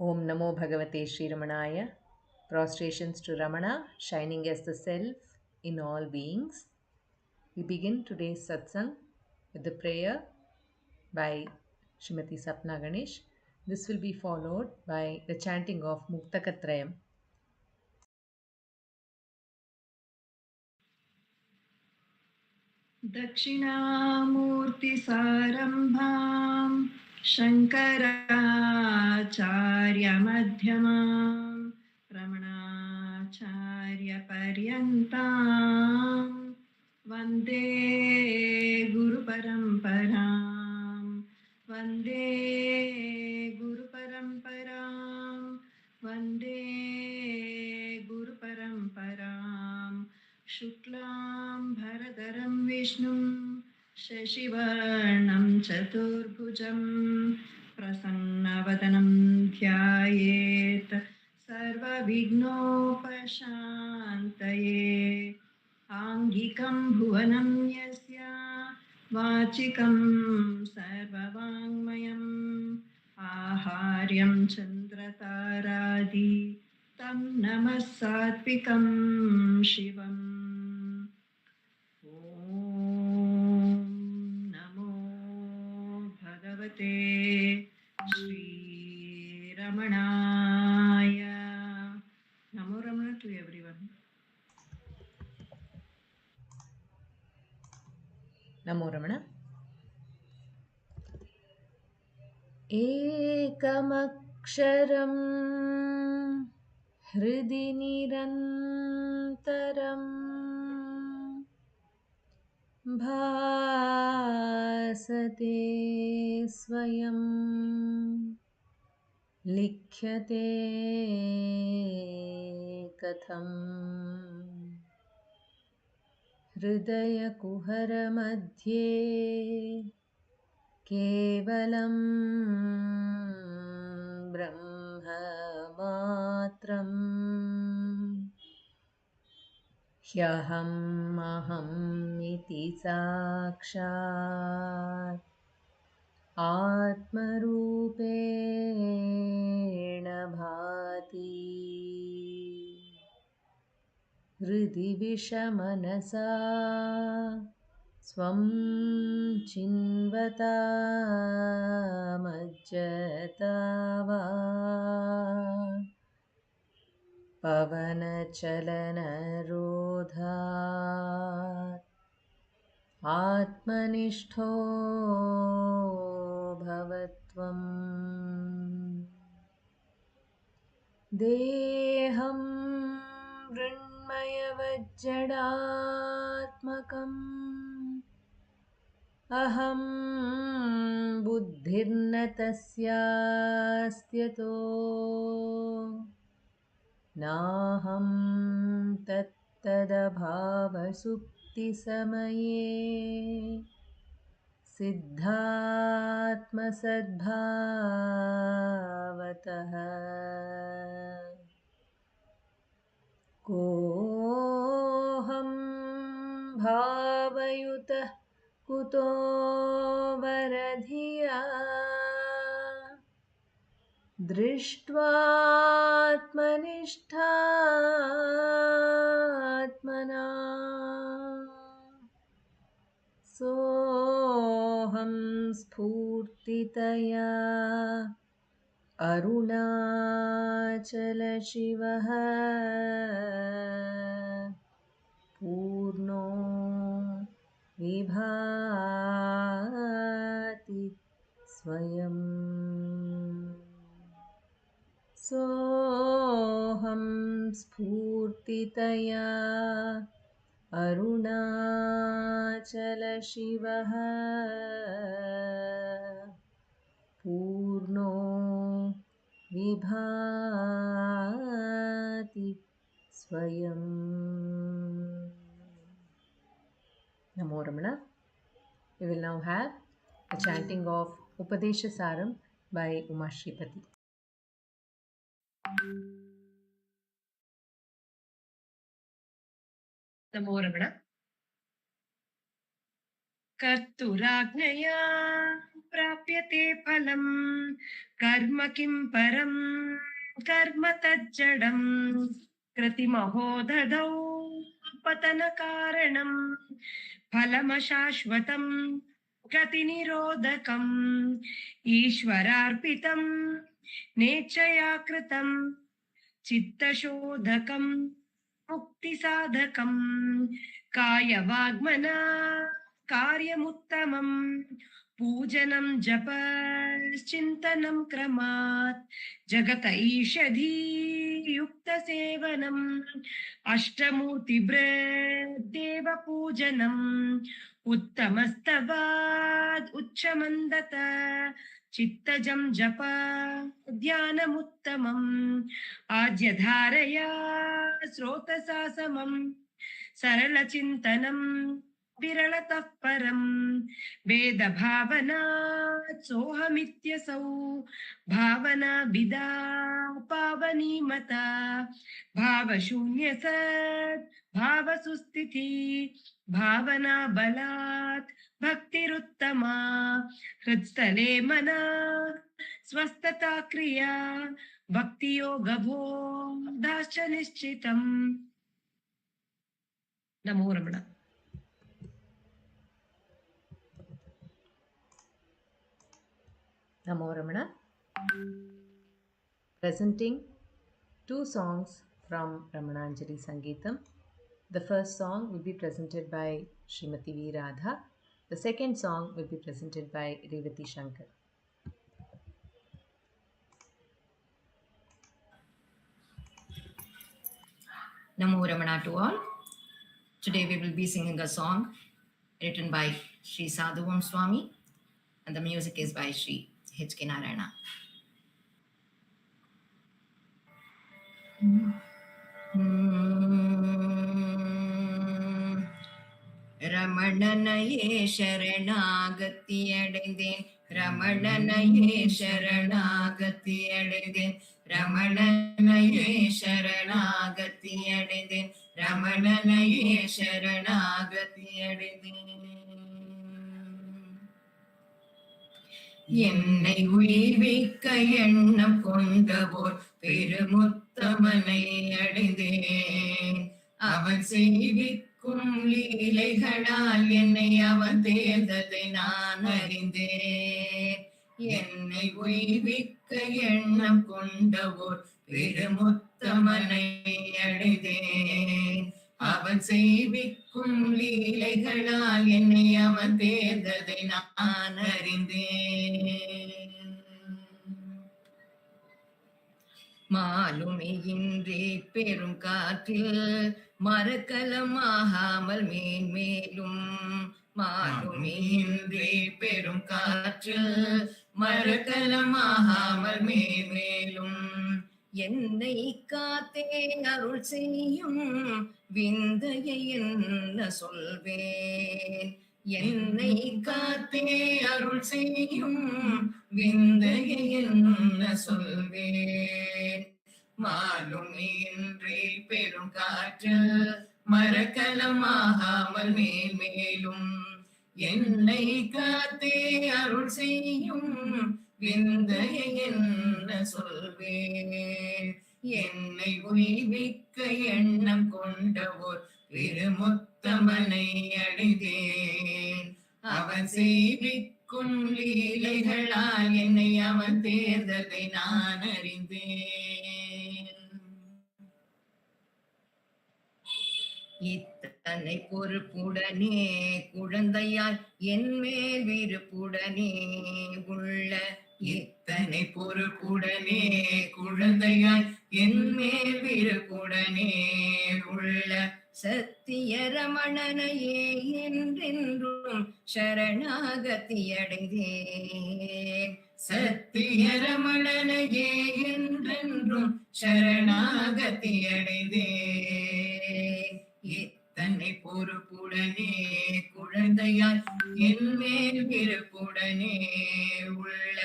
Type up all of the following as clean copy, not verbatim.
Om Namo Bhagavate Sri Ramanaya. Prostrations to Ramana, shining as the Self in all beings. We begin today's satsang with the prayer by Srimati Sapna Ganesh. This will be followed by the chanting of Muktaka trayam. दक्षिणामूर्तिसारम्भां शङ्कराचार्यमध्यमां रमणाचार्यपर्यन्तां वन्दे गुरुपरम्परां वन्दे गुरुपरम्परां वन्दे गुरुपरम्पराम् शुक्लां भरधरं विष्णुं शशिवर्णं चतुर्भुजं प्रसन्नवदनं ध्यायेत् सर्वविघ्नोपशान्तये आङ्गिकं भुवनं यस्य वाचिकं सर्ववाङ्मयम् आहार्यं चन्द्रतारादि तं नमः सात्विकं शिवम् ॐ नमो भगवते श्रीरमणाय नमो Ramana to everyone Namo Ramana. Ekamaksharam हृदि निरन्तरं भासते स्वयं लिख्यते कथं हृदयकुहरमध्ये केवलं ब्रह्ममात्रम् ह्यहम् अहमिति साक्षात् आत्मरूपेण भाति हृदि विषमनसा स्वं चिन्वता मज्जता वा पवनचलनरोधात् आत्मनिष्ठो भवत्वम् देहं मृण्मयवज्जडात्मकम् अहं बुद्धिर्न तस्यास्त्यतो नाहं तत्तदभावसुप्तिसमये सिद्धात्मसद्भावतः कोऽहं भावयुतः कुतो वरधिया दृष्ट्वात्मनिष्ठात्मना सोऽहं स्फूर्तितया अरुणाचलशिवः पूर्णो विभाति स्वयं सोऽहं स्फूर्तितया अरुणाचलशिवः पूर्णो विभाति स्वयं. Namo Ramana. We will now have the chanting of Upadesa Saram by Uma Sripathy. नमो रमण कर्तुराज्ञया प्राप्यते फलम् कर्म किं परम् कर्म तज्जडम् कृतिमहो ददौ पतनकारणम् फलमशाश्वतम् गतिनिरोधकम् ईश्वरार्पितम् नेच्छया कृतम् चित्तशोधकम् मुक्तिसाधकम् कायवाग्मना कार्यमुत्तमम् पूजनं जपश्चिन्तनं क्रमात् जगत ईषधी युक्तसेवनम् अष्टमूर्तिभृद्देव पूजनम् उत्तमस्तवाद् उच्चमन्दत चित्तजं जप ध्यानमुत्तमम् आद्यधारया स्रोतसा समम् सरलचिन्तनम् विरलतः परम् वेदभावनात् सोऽहमित्यसौ भावना विदा पावनीमता भावशून्यसत् भावसुस्थिति भावना बलात् भक्तिरुत्तमा हृत्स्थले मना स्वस्थता क्रिया भक्तियोगबोधाश्च निश्चितम्। नमो रमण। Namo Ramana. Presenting two songs from Ramananjali Sangeetam. The first song will be presented by Srimati V. Radha. The second song will be presented by Revathi Shankar. Namo Ramana to all. Today we will be singing a song written by Sri Sadhuvam Swami, and the music is by Sri H.K. Narayana. ரமணனையே சரணாகதி அடைந்தேன், ரமணனையே சரணாகதி அடைந்தேன், ரமணனையே சரணாகதி அடைந்தேன், ரமணனையே சரணாகதி அடைந்தேன். என்னை உய்விக்க எண்ணம் கொண்டவோர் பெருமுத்தமனை அடைந்தேன், அவன் செய்விக்கும் லீலைகளால் என்னை அவன் தேர்ந்ததை நான் அறிந்தேன். என்னை உய்விக்க எண்ணம் கொண்டவோர் பெருமுத்தமனை அடைந்தேன், அவன் செய்விக்கும் லீலைகளால் என்னை அவன் தேர்ந்ததை நான் அறிந்தேன். மாலுமியின்றி பெரும் காற்றில் மரக்கலமாகாமல் மேன்மேலும், மாலுமியின்றி பெரும் காற்றில் மரக்கலமாகாமல் மேன்மேலும் என்னை காத்தே அருள் செய்யும் விந்தையை என்ன சொல்வேன், என்னை காத்தே அருள் செய்யும் விந்தையை என்ன சொல்வேன். மாலுமியின்றி பெரும் காற்று மரக்கலமாகாமல் மேன்மேலும் என்னை காத்தே அருள் செய்யும் விந்தையை என்ன சொல்வேன். என்னை உய்விக்க எண்ணம் கொண்டவோர் பெருமுத்தமனை அடைந்தேன், அவன் செய்விக்கும் லீலைகளால் என்னை அவன் தேர்ந்ததை நான் அறிந்தேன். இத்தனை பொறுப்புடனே குழந்தையால் என் மேல் விருப்புடனே உள்ள, இத்தனை பொறுப்புடனே குழந்தையால் என் மேல் விருப்புடனே உள்ள சத்திய ரமணனையே என்றென்றும் சரணாகதி அடைந்தேன், சத்திய ரமணனையே என்றென்றும் சரணாகதி அடைந்தேன். இத்தனை பொறுப்புடனே குழந்தையால் என் மேல் விருப்புடனே உள்ள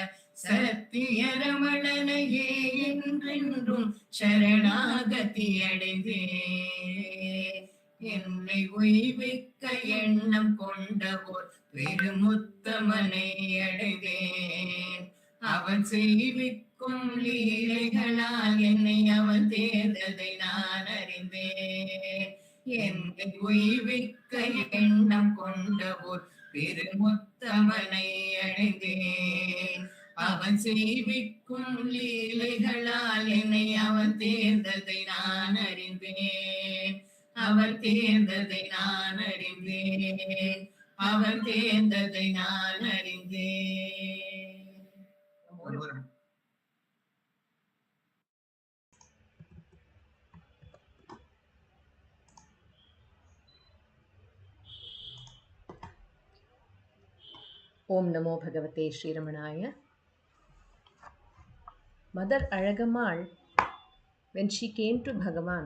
சத்திய ரமணனையே என்றென்றும் சரணாகதி அடைந்தேன். என்னை உய்விக்க எண்ணம் கொண்டவோர் பெருமுத்தமனை அடைந்தேன். அவன் செய்விக்கும் லீலைகளால் என்னை அவன் தேர்ந்ததை நான் அறிந்தேன். என்னை உய்விக்க எண்ணம் கொண்டவோர் பெருமுத்தமனை அடைந்தேன். அவன் செய்விக்கும் லீலைகளால் என்னை அவன் தேர்ந்ததை நான் அறிந்தேன். அவன் தேர்ந்ததை நான் அறிந்தேன். அவன் தேர்ந்ததை நான் அறிந்தேன். Om Namo Bhagavate Sri Ramanaya. Mother Azhagammal, when she came to Bhagavan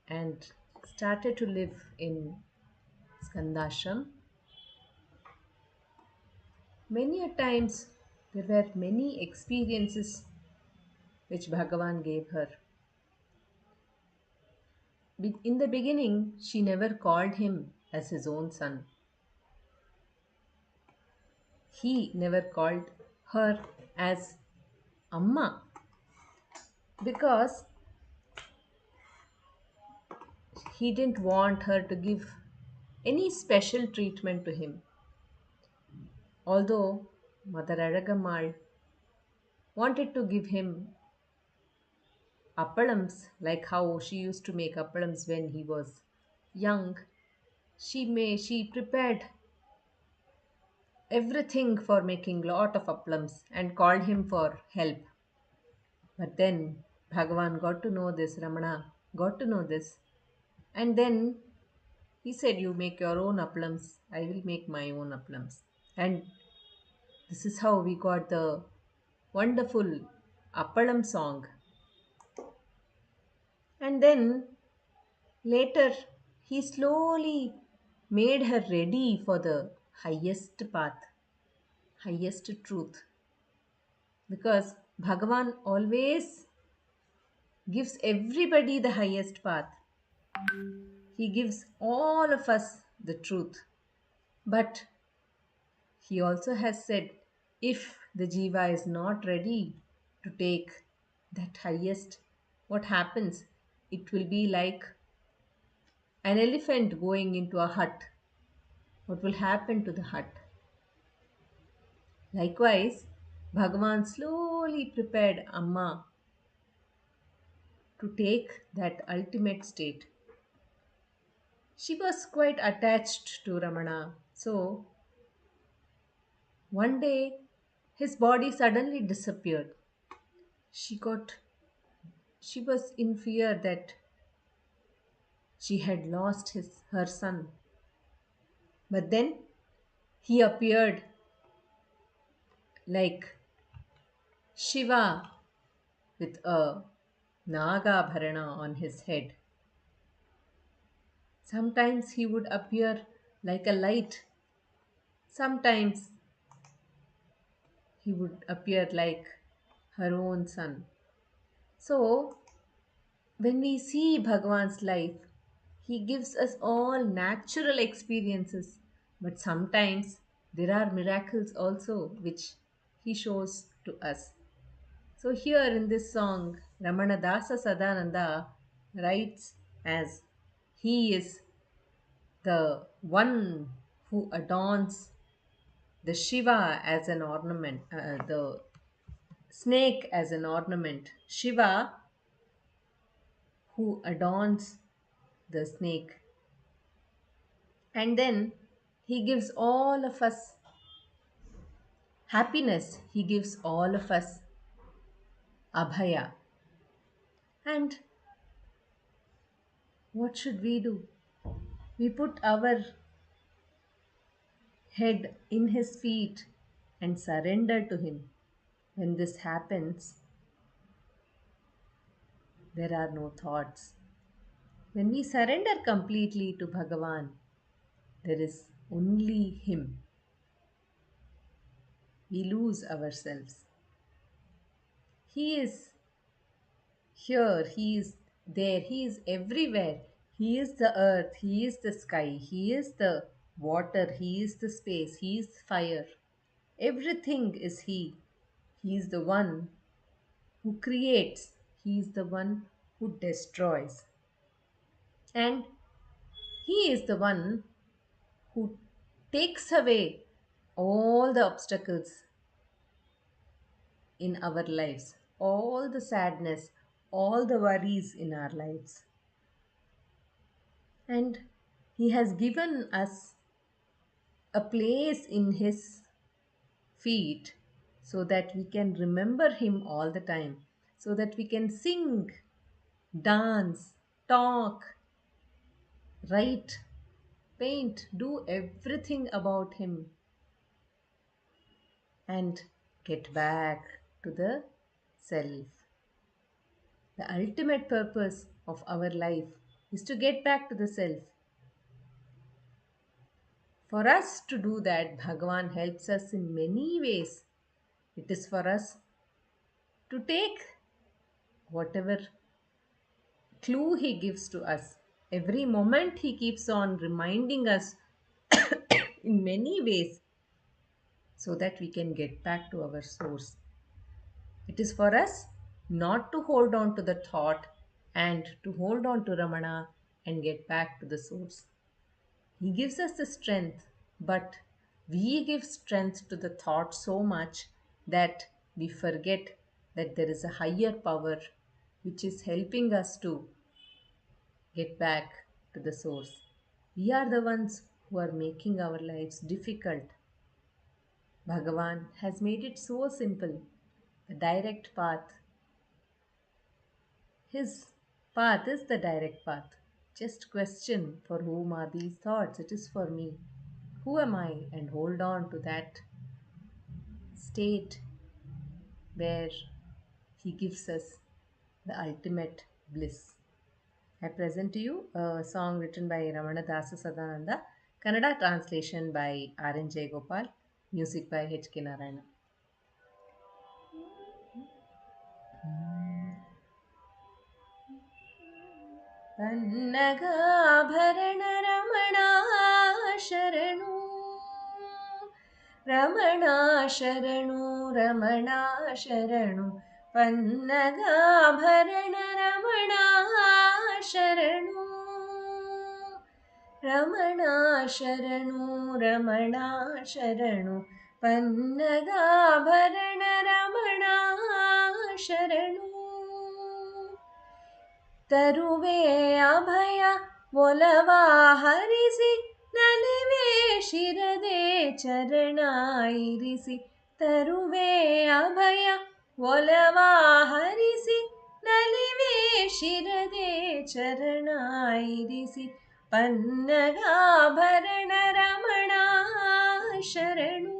and started to live in Skandashram, many a times there were many experiences which Bhagavan gave her. In the beginning, she never called him as his own son. He never called her as Amma because he didn't want her to give any special treatment to him. Although Mother Azhagammal wanted to give him appalams, like how she used to make appalams when he was young, she prepared everything for making lot of appalams and called him for help. But then Bhagavan got to know this, Ramana got to know this, and then he said, "You make your own appalams, I will make my own appalams." And this is how we got the wonderful appalam song. And then later he slowly made her ready for the highest path, highest truth. Because Bhagavan always gives everybody the highest path. He gives all of us the truth. But he also has said, if the jiva is not ready to take that highest, what happens? It will be like an elephant going into a hut. What will happen to the hut? Likewise, Bhagavan slowly prepared Amma to take that ultimate state. She was quite attached to Ramana. So, one day, his body suddenly disappeared. She was in fear that she had lost her son. But then he appeared like Shiva with a Nagabharana on his head. Sometimes he would appear like a light. Sometimes he would appear like her own son. So, when we see Bhagavan's life, he gives us all natural experiences, but sometimes there are miracles also which he shows to us. So, here in this song, Ramanadasa Sadananda writes as he is the one who adorns the Shiva as an ornament, the snake as an ornament. Shiva who adorns the snake. And then he gives all of us happiness, he gives all of us abhaya. And what should we do? We put our head in his feet and surrender to him. When this happens, there are no thoughts. When we surrender completely to Bhagavan, there is only him. We lose ourselves. He is here, he is there, he is everywhere. He is the earth, He is the sky, He is the water, He is the space, He is fire. Everything is He. He is the one who creates, He is the one who destroys. And He is the one who takes away all the obstacles in our lives, all the sadness, all the worries in our lives. And He has given us a place in His feet so that we can remember Him all the time, so that we can sing, dance, talk, write, paint, do everything about Him and get back to the self. The ultimate purpose of our life is to get back to the self. For us to do that, Bhagavan helps us in many ways. It is for us to take whatever clue He gives to us. Every moment He keeps on reminding us in many ways so that we can get back to our source. It is for us not to hold on to the thought and to hold on to Ramana and get back to the source. He gives us the strength, but we give strength to the thought so much that we forget that there is a higher power which is helping us to get back to the source. We are the ones who are making our lives difficult. Bhagavan has made it so simple, the direct path. His path is the direct path. Just question, for whom are these thoughts? It is for me. Who am I? And hold on to that state where He gives us the ultimate bliss. I present to you a song written by Ramanadasa Sadananda, Kannada translation by R.N. Gopal, music by H.K. Narayana. Pannagabharana Ramana ಶರಣು ರಮಣ ಶರಣು ರಮಣ ಶರಣು ಪನ್ನಗಾಭರಣ ರಮಣ ಶರಣು ರಮಣ ಶರಣು ರಮಣ ಶರಣು ಪನ್ನಗಾಭರಣ ರಮಣ ಶರಣು ತರುವೆ ಅಭಯ ಒಲವ ಹರಿಸಿ ನಲಿವೆ ಶಿರದೆ ಚರಣ ಇರಿಸಿ ತರುವೆ ಅಭಯ ಒಲವ ಹರಿಸಿ ನಲಿವೆ ಶಿರದೆ ಚರಣ ಇರಿಸಿ ಪನ್ನಗಾಭರಣ ರಮಣ ಶರಣು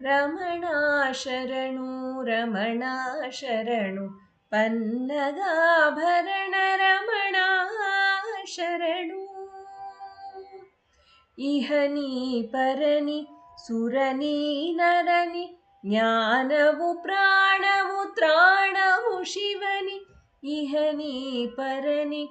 ರಮಣ ಶರಣು ರಮಣ ಶರಣು ಪನ್ನಗಾಭರಣ ರಮಣ ಶರಣು ಇಹನಿ ಪರನಿ ಸುರನಿ ನರನಿ ಜ್ಞಾನವು ಪ್ರಾಣವು ತ್ರಾಣವು ಶಿವನಿ ಇಹನಿ ಪರನಿ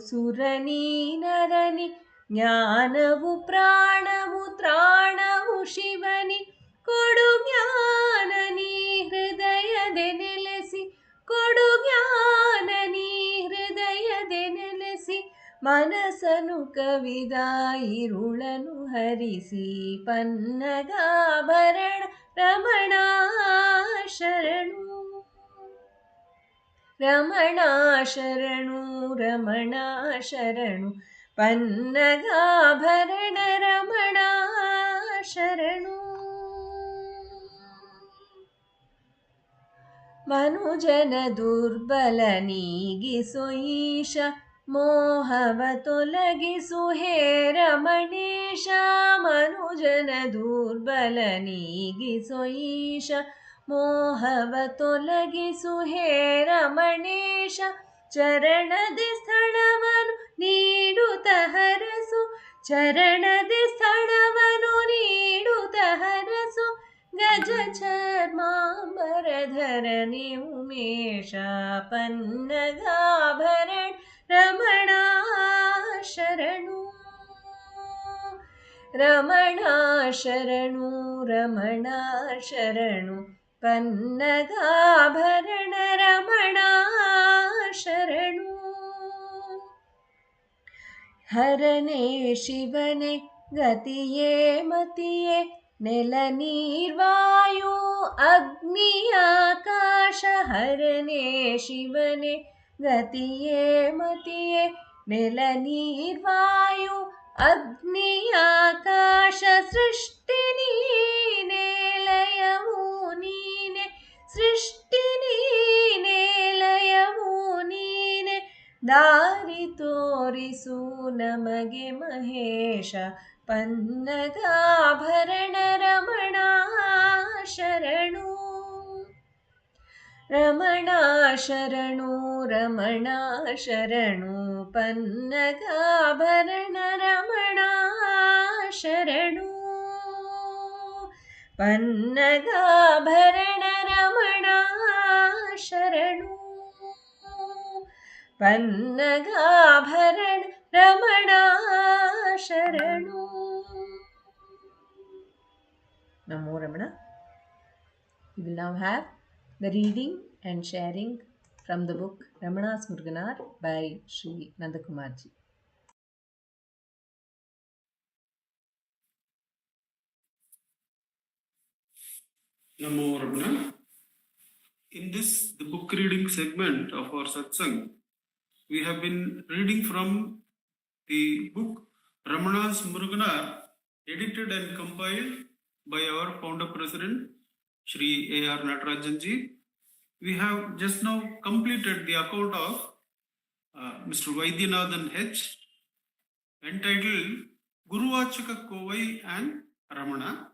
ಸುರನಿ ನರನಿ ಜ್ಞಾನವು ಪ್ರಾಣವು ತ್ರಾಣವು ಶಿವನಿ ಕೊಡು ಜ್ಞಾನ ನೀ ಹೃದಯದೆ ನೆಲೆಸಿ ಕೊಡು ಜ್ಞಾನ ನೀ ಹೃದಯದೆ ನೆಲೆಸಿ ಮನಸ್ಸನು ಕವಿದ ಇರುಳನು ಹರಿಸಿ ಪನ್ನಗಾಭರಣ ರಮಣ ಶರಣು ರಮಣ ಶರಣು ರಮಣ ಶರಣು ಪನ್ನಗಾಭರಣ ರಮಣ ಶರಣು ಮನುಜನ ದುರ್ಬಲ ನೀಗಿಸು ಈಶ ಮೋಹವ ತೊಲಗಿಸು ಹೇ ರಮಣೇಶ ಮನುಜನ ದುರ್ಬಲ ನೀಗಿಸು ಈಶ ಮೋಹವ ತೊಲಗಿಸು ಹೇ ರಮಣೇಶ ಚರಣದಿ ಸ್ಥಳವನು ನೀಡುತ್ತ ಹರಸು ಚರಣದಿ ಸ್ಥಳವನು ನೀಡುತ್ತ ಹರಸು ಗಜ ಚರ್ಮಾಂಬರಧರನೆ ಉಮೇಶ ಪನ್ನಗಾಭರಣ ರಮಣ रमणा शरणु रमणा शरणु पन्नगाभरण रमणा शरणु हरने शिवने गतिये मतिये नेल नीर्वायु अग्नि आकाश हरने शिवने गतिये मतिये नेल नीर्वायु अग्नि आकाश सृष्टि नीने लयमु नीने सृष्टि नीने लयमु नीने दारि तोरिसु नमगे Mahesh पन्नगाभरण Ramana शरणु Ramana शरणु Ramana शरणु पन्नगाभरण Ramana शरणु पन्नगाभरण Ramana शरणु पन्नगाभरण Ramana शरणु Namo Ramana. We will now have the reading and sharing from the book Ramana's Murganar by Sri Nandakumarji. Namo Ramana. In this, the book reading segment of our satsang, we have been reading from the book Ramana's Murganar, edited and compiled by our founder president, Shri A.R. Natarajanji. We have just now completed the account of Mr. Vaidyanathan H., entitled Guruvachaka Kovai and Ramana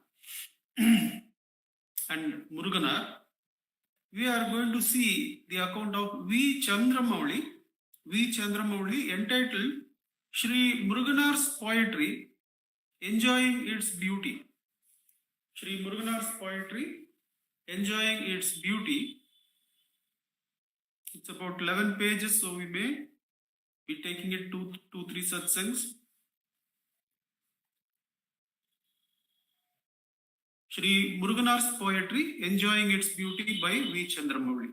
and Muruganar. We are going to see the account of V. Chandramouli, entitled Shri Muruganar's Poetry, Enjoying Its Beauty. Shri Muruganar's Poetry, Enjoying Its Beauty. It's about 11 pages, so we may be taking it 2-3 satsangs. Shri Muruganar's Poetry, Enjoying Its Beauty by V. Chandramouli.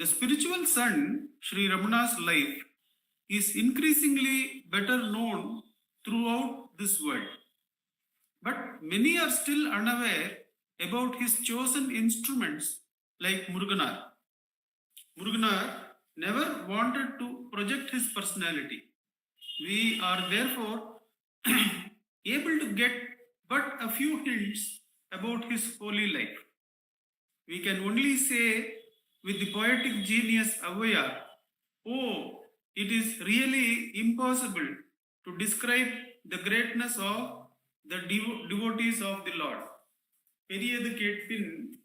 The spiritual son, Shri Ramana's life, is increasingly better known throughout this world. But many are still unaware about his chosen instruments like Muruganar. Muruganar never wanted to project his personality. We are therefore able to get but a few hints about his holy life. We can only say with the poetic genius Avaya, oh, it is really impossible to describe the greatness of the devotees of the Lord. Periyadu Ketpin,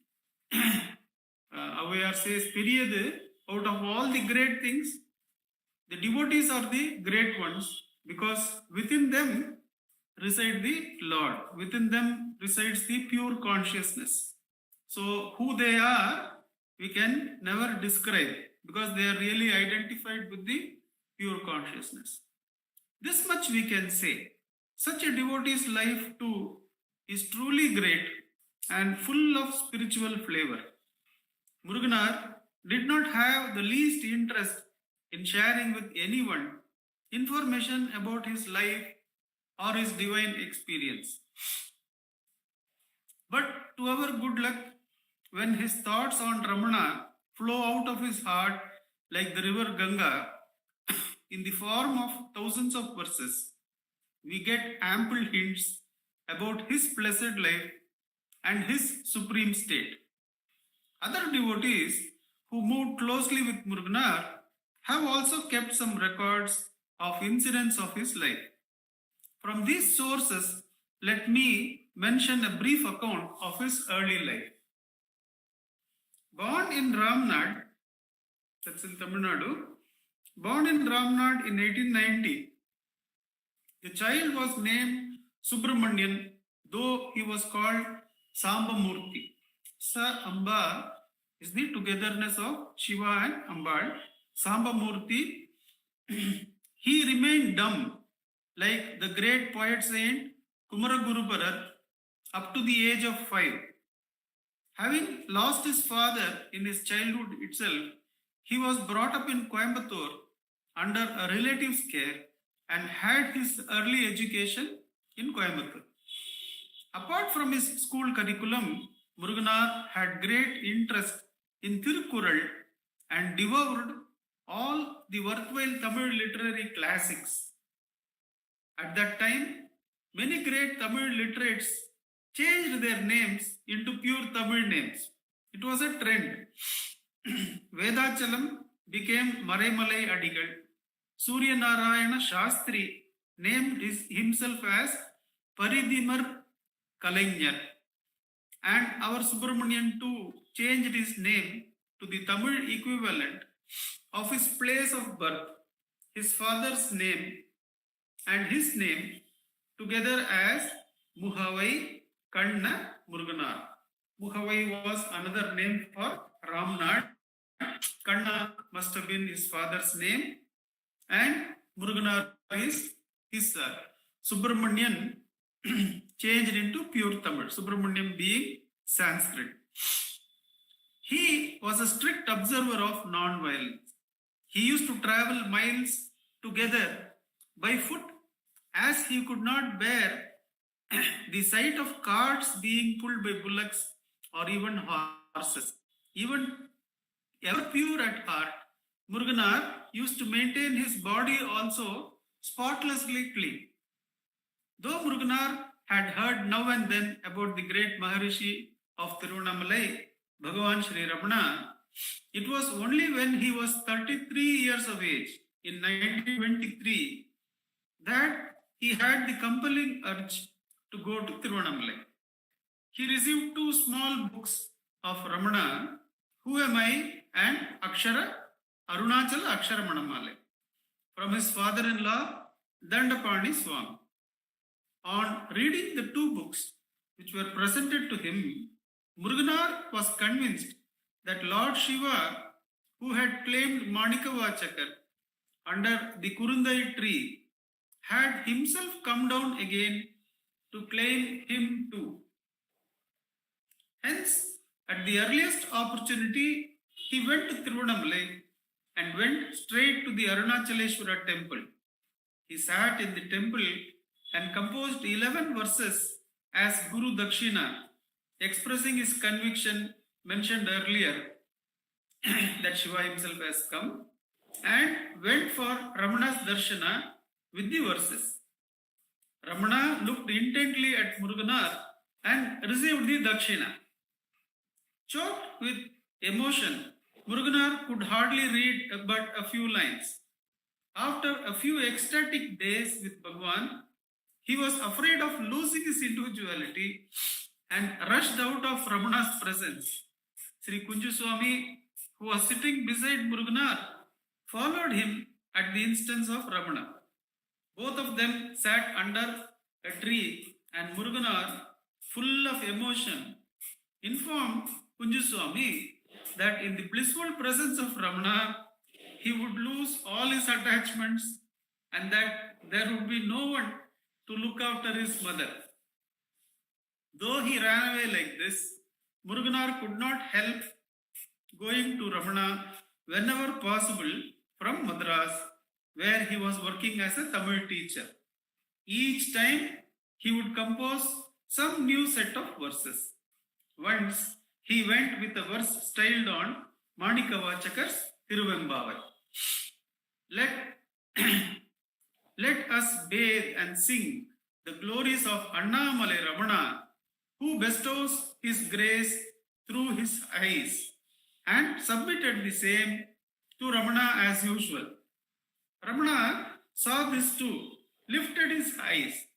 Avaya says, Periyadu, out of all the great things, the devotees are the great ones because within them reside the Lord. Within them resides the pure consciousness. So who they are, we can never describe because they are really identified with the pure consciousness. This much we can say. Such a devotee's life too is truly great and full of spiritual flavor. Muruganar did not have the least interest in sharing with anyone information about his life or his divine experience. But to our good luck, when his thoughts on Ramana flow out of his heart like the river Ganga in the form of thousands of verses, we get ample hints about his blessed life and his supreme state. Other devotees who moved closely with Muruganar have also kept some records of incidents of his life. From these sources, let me mention a brief account of his early life. Born in Ramnad, that's in Tamil Nadu, born in Ramnad in 1890, the child was named Subramanian, though he was called Sambamurti. Sa Amba is the togetherness of Shiva and Ambal. Sambamurti, he remained dumb, like the great poet saint Kumaraguruparar up to the age of 5. Having lost his father in his childhood itself, he was brought up in Coimbatore under a relative's care and had his early education in Coimbatore. Apart from his school curriculum, Muruganar had great interest in Tirukkural and devoured all the worthwhile Tamil literary classics. At that time, many great Tamil literates changed their names into pure Tamil names. It was a trend. Vedachalam became Maraimalai Adigal. Surya Narayana Shastri named himself as Paridimar Kalainyar. And our Subramanian too changed his name to the Tamil equivalent of his place of birth, his father's name and his name together as Muhavai Kanna Muruganar. Muhavai was another name for Ramnad. Kanna must have been his father's name, and Muruganar is his Subramanian changed into pure Tamil, Subramanian being Sanskrit. He was a strict observer of non-violence. He used to travel miles together by foot as he could not bear the sight of carts being pulled by bullocks or even horses. Even ever pure at heart, Muruganar used to maintain his body also spotlessly clean. Though Muruganar had heard now and then about the great Maharshi of Tiruvannamalai, Bhagavan Sri Ramana, it was only when he was 33 years of age in 1923 that he had the compelling urge to go to Tiruvannamalai. He received 2 small books of Ramana, Who Am I and Arunachala Aksharamanamalai, from his father-in-law Dandapani Swami. On reading the 2 books which were presented to him, Muruganar was convinced that Lord Shiva, who had claimed Manikavachakar under the Kurundai tree, had himself come down again to claim him too. Hence, at the earliest opportunity, he went to Tiruvannamalai and went straight to the Arunachaleshwara temple. He sat in the temple and composed 11 verses as Guru Dakshina, expressing his conviction mentioned earlier that Shiva himself has come, and went for Ramana's Darshana with the verses. Ramana looked intently at Muruganar and received the Dakshina. Choked with emotion, Muruganar could hardly read but a few lines. After a few ecstatic days with Bhagavan, he was afraid of losing his individuality and rushed out of Ramana's presence. Sri Kunjuswami, who was sitting beside Muruganar, followed him at the instance of Ramana. Both of them sat under a tree, and Muruganar, full of emotion, informed Kunjuswami that in the blissful presence of Ramana, he would lose all his attachments and that there would be no one to look after his mother. Though he ran away like this, Muruganar could not help going to Ramana whenever possible from Madras, where he was working as a Tamil teacher. Each time he would compose some new set of verses. Once he went with a verse styled on Manikavachakar's Tiruvembavai. Let us bathe and sing the glories of Annamalai Ramana, who bestows his grace through his eyes, and submitted the same to Ramana as usual. Ramana saw this too, lifted his eyes,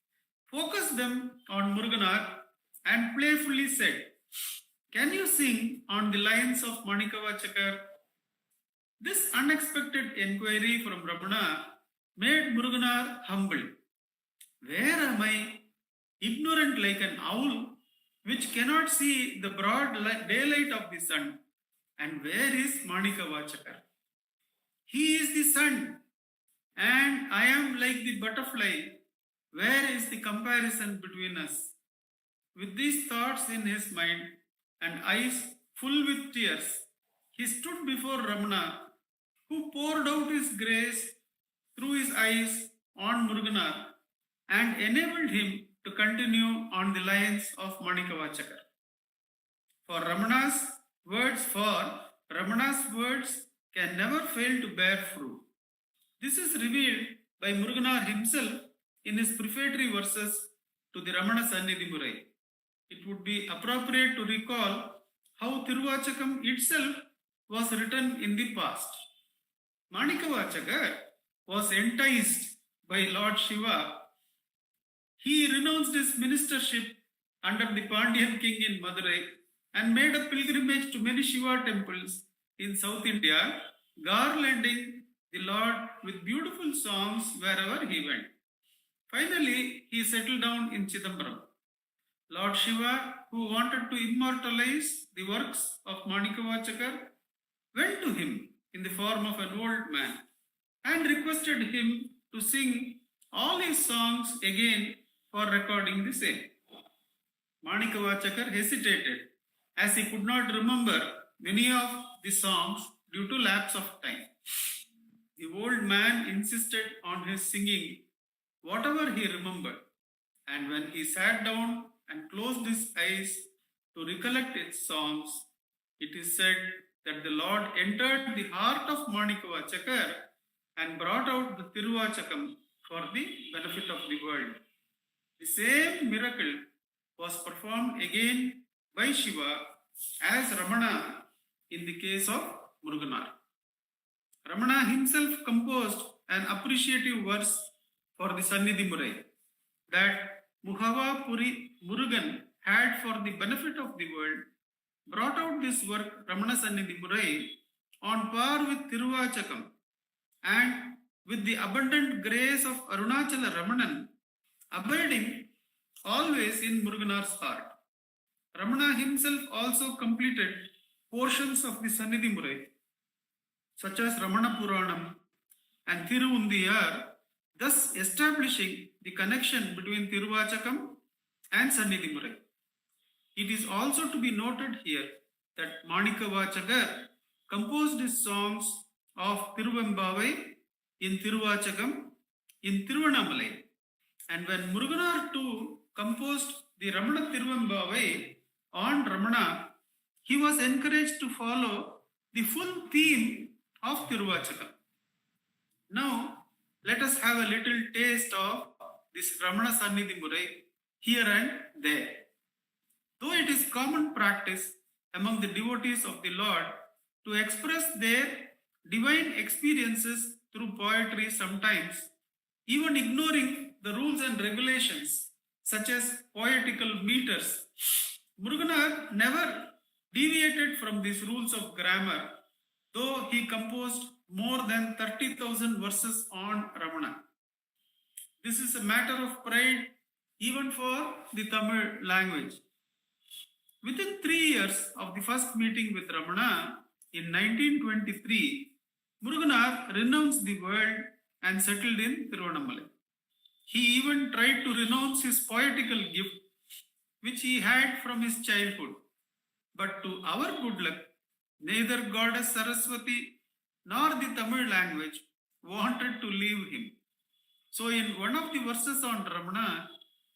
focused them on Muruganar, and playfully said, "Can you sing on the lines of Manikavachakar?" This unexpected inquiry from Ramana made Muruganar humble. Where am I, ignorant like an owl, which cannot see the broad daylight of the sun? And where is Manikavachakar? He is the sun, and I am like the butterfly Where is the comparison between us? With these thoughts in his mind and eyes full with tears, he stood before Ramana, who poured out his grace through his eyes on Muruganar and enabled him to continue on the lines of Manikavachakar. For Ramana's words can never fail to bear fruit. This is revealed by Muruganar himself in his prefatory verses to the Ramana Sannidhi Murai. It would be appropriate to recall how Tiruvachakam itself was written in the past. Manikavachakar was enticed by Lord Shiva. He renounced his ministership under the Pandyan king in Madurai and made a pilgrimage to many Shiva temples in South India, garlanding the Lord with beautiful songs wherever he went. Finally, he settled down in Chidambaram. Lord Shiva, who wanted to immortalize the works of Manikavachakar, went to him in the form of an old man and requested him to sing all his songs again for recording the same. Manikavachakar hesitated as he could not remember many of the songs due to lapse of time. The old man insisted on his singing whatever he remembered, and when he sat down and closed his eyes to recollect its songs, it is said that the Lord entered the heart of Manikavachakar and brought out the Tiruvachakam for the benefit of the world. The same miracle was performed again by Shiva as Ramana in the case of Muruganar. Ramana himself composed an appreciative verse for the Sannidhi Murai that Muhava Puri Murugan had for the benefit of the world, brought out this work Ramana Sannidhi Murai on par with Tiruvachakam and with the abundant grace of Arunachala Ramanan abiding always in Muruganar's heart. Ramana himself also completed portions of the Sannidhi Murai, such as Ramana Puranam and Tiruvundiyar, thus establishing the connection between Tiruvachakam and Sannidhi Murai. It is also to be noted here that Manikavachakar composed his songs of Tiruvembavai in Tiruvachakam in Tiruvannamalai, and when Muruganar too composed the Ramana Tiruvembavai on Ramana, he was encouraged to follow the full theme of Tiruvachakam. Now, let us have a little taste of this Ramana Sannidhi Murai here and there. Though it is common practice among the devotees of the Lord to express their divine experiences through poetry sometimes, even ignoring the rules and regulations such as poetical meters, Muruganar never deviated from these rules of grammar, though he composed more than 30,000 verses on Ramana. This is a matter of pride even for the Tamil language. Within 3 years of the first meeting with Ramana in 1923, Muruganar renounced the world and settled in Tiruvannamalai. He even tried to renounce his poetical gift, which he had from his childhood. But to our good luck, neither goddess Saraswati nor the Tamil language wanted to leave him. So in one of the verses on Ramana,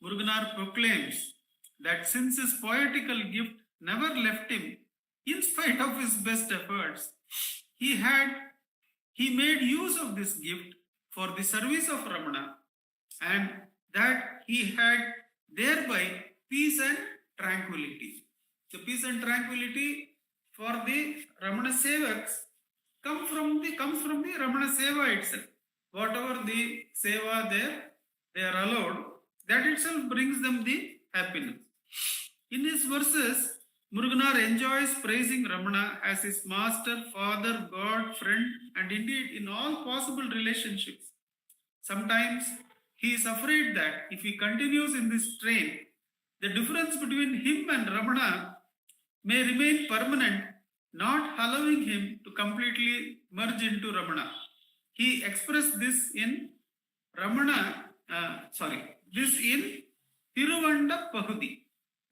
Muruganar proclaims that since his poetical gift never left him, in spite of his best efforts, he made use of this gift for the service of Ramana, and that he had thereby peace and tranquility. The peace and tranquility for the Ramana Sevaks comes from the Ramana Seva itself. Whatever the Seva they are allowed, that itself brings them the happiness. In his verses, Muruganar enjoys praising Ramana as his master, father, God, friend, and indeed in all possible relationships. Sometimes he is afraid that if he continues in this strain, the difference between him and Ramana may remain permanent, not allowing him to completely merge into Ramana. He expressed this in this in Tiruvandapagudi.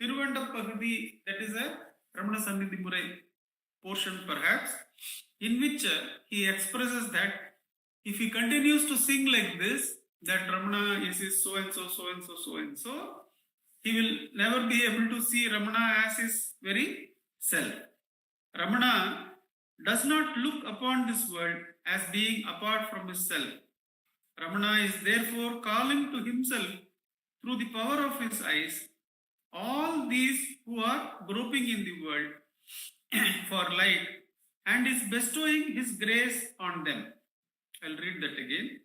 Tiruvandapagudi, that is a Ramana Sannidhi Murai portion perhaps, in which he expresses that if he continues to sing like this, that Ramana is so and so, so and so, so and so, he will never be able to see Ramana as his very self. Ramana does not look upon this world as being apart from his self. Ramana is therefore calling to himself through the power of his eyes all these who are groping in the world for light and is bestowing his grace on them. I'll read that again.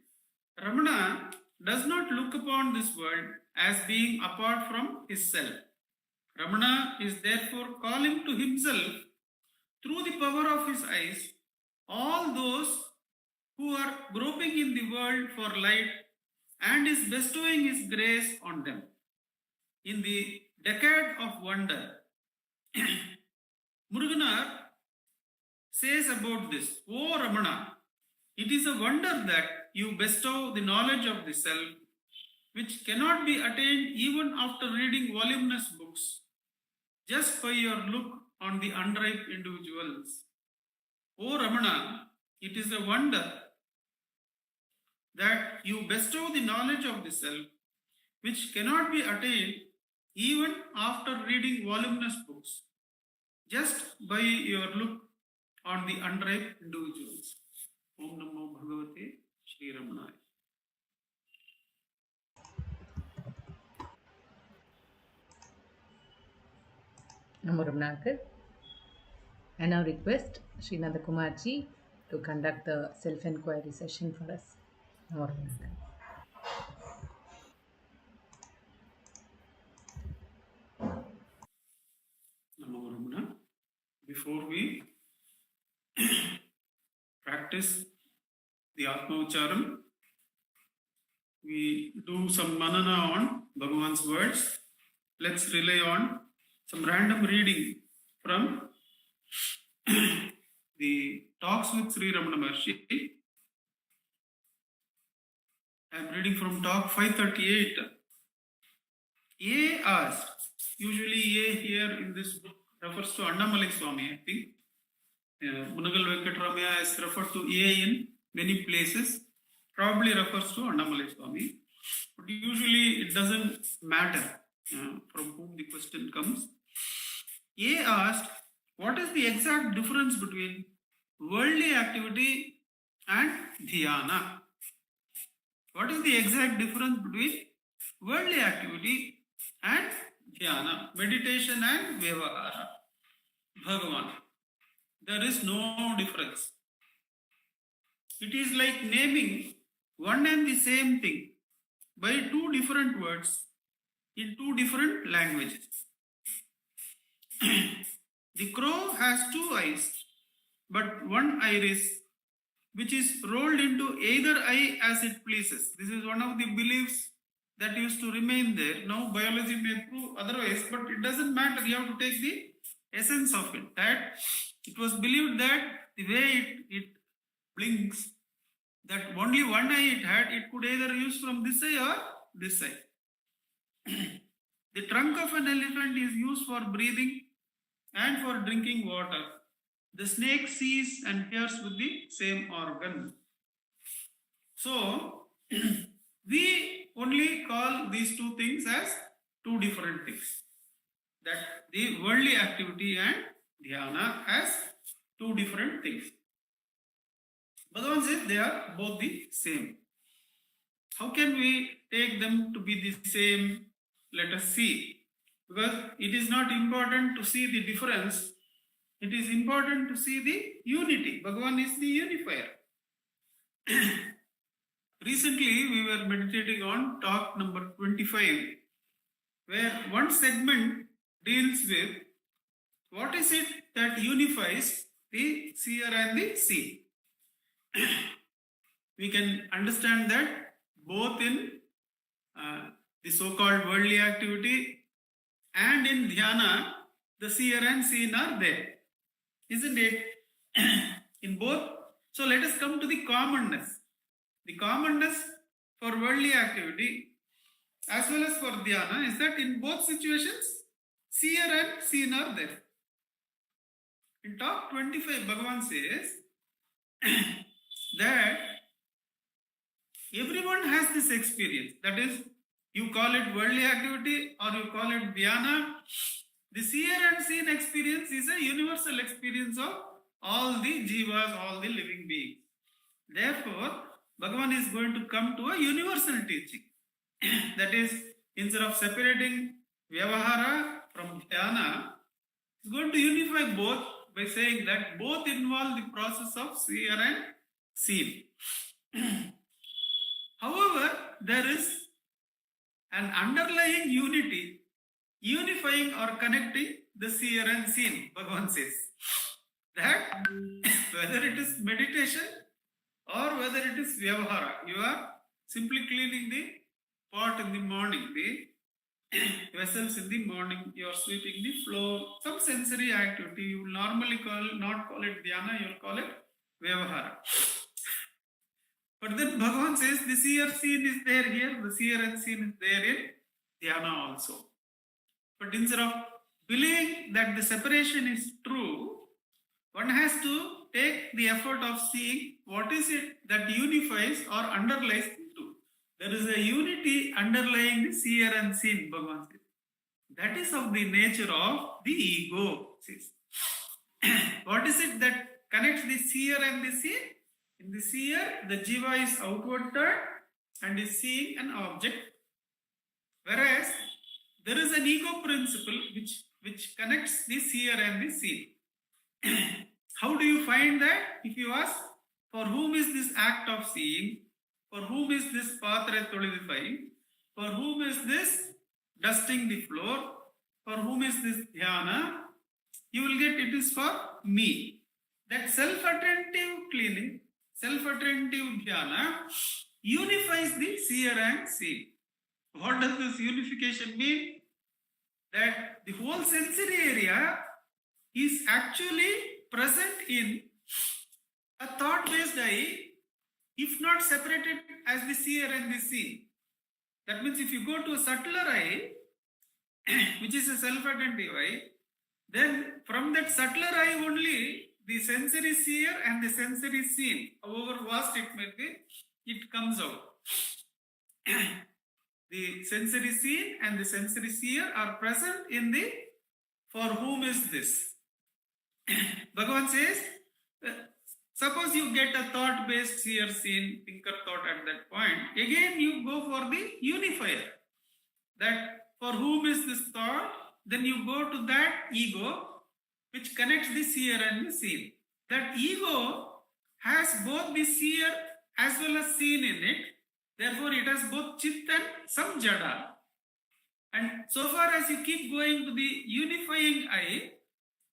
Ramana does not look upon this world as being apart from his self. Ramana is therefore calling to himself through the power of his eyes all those who are groping in the world for light and is bestowing his grace on them. In the decade of wonder, Muruganar says about this, O Ramana, it is a wonder that you bestow the knowledge of the self, which cannot be attained even after reading voluminous books, just by your look on the unripe individuals. O Ramana, it is a wonder that you bestow the knowledge of the self, which cannot be attained even after reading voluminous books, just by your look on the unripe individuals. Om Namo Bhagavate Shri Ramanaya. Namo Ramanaka. I now request Sri Nandakumarji to conduct the self-enquiry session for us. Namo Ramanaka. Namo Ramana. Before we practice the Atma Ucharam, we do some manana on Bhagavan's words. Let's rely on some random reading from the talks with Sri Ramana Maharshi. I am reading from talk 538. A asked, usually A here in this book refers to Annamalai Swami, I think. Munagal Venkatramaya is referred to A in many places, probably refers to Annamalai Swami. But usually it doesn't matter from whom the question comes. A asked, what is the exact difference between worldly activity and dhyana? What is the exact difference between worldly activity and dhyana, meditation and vyavahara? Bhagavan, there is no difference. It is like naming one and the same thing by two different words in two different languages. The crow has two eyes, but one iris, which is rolled into either eye as it pleases. This is one of the beliefs that used to remain there. Now biology may prove otherwise, but it doesn't matter. You have to take the essence of it. That it was believed that the way it blinks, that only one eye it had, it could either use from this eye or this eye. The trunk of an elephant is used for breathing and for drinking water. The snake sees and hears with the same organ. So, we only call these two things as two different things. That the worldly activity and dhyana as two different things. Bhagavan says they are both the same. How can we take them to be the same? Let us see. Because it is not important to see the difference. It is important to see the unity. Bhagavan is the unifier. Recently, we were meditating on talk number 25, where one segment deals with what is it that unifies the seer and the seen. We can understand that both in the so-called worldly activity and in dhyana, the seer and seen are there. Isn't it? In both. So let us come to the commonness. The commonness for worldly activity as well as for dhyana is that in both situations, seer and seen are there. In top 25, Bhagavan says that everyone has this experience. That is, you call it worldly activity or you call it dhyana. The seer and seen experience is a universal experience of all the jivas, all the living beings. Therefore, Bhagavan is going to come to a universal teaching. That is, instead of separating vyavahara from dhyana, is going to unify both by saying that both involve the process of seer and seen. However, there is an underlying unity, unifying or connecting the seer and seen, Bhagavan says. That whether it is meditation or whether it is vyavahara, you are simply cleaning the pot in the morning, the vessels in the morning, you are sweeping the floor, some sensory activity. You will normally not call it dhyana, you will call it vyavahara. But then Bhagavan says the seer seen is there here, the seer and seen is there in dhyana also. But instead of believing that the separation is true, one has to take the effort of seeing what is it that unifies or underlies the two. There is a unity underlying the seer and seen, Bhagavan says. That is of the nature of the ego. Says. What is it that connects the seer and the seen? In the seer, the jiva is outward turned and is seeing an object. Whereas, there is an ego principle which connects the seer and the seen. How do you find that? If you ask, for whom is this act of seeing? For whom is this patre tolidifying? For whom is this dusting the floor? For whom is this dhyana? You will get it is for me. That self-attentive cleaning, self-attentive dhyana unifies the seer and seen. What does this unification mean? That the whole sensory area is actually present in a thought-based eye, if not separated as the seer and the seen. That means if you go to a subtler eye, which is a self-attentive eye, then from that subtler eye only the sensory seer and the sensory seen, however vast it may be, it comes out. The sensory seen and the sensory seer are present in the for whom is this. Bhagavan says, suppose you get a thought-based seer, seen, thinker, thought at that point. Again, you go for the unifier. That for whom is this thought? Then you go to that ego which connects the seer and the seen. That ego has both the seer as well as seen in it. Therefore, it has both chit and some jada. And so far as you keep going to the unifying eye,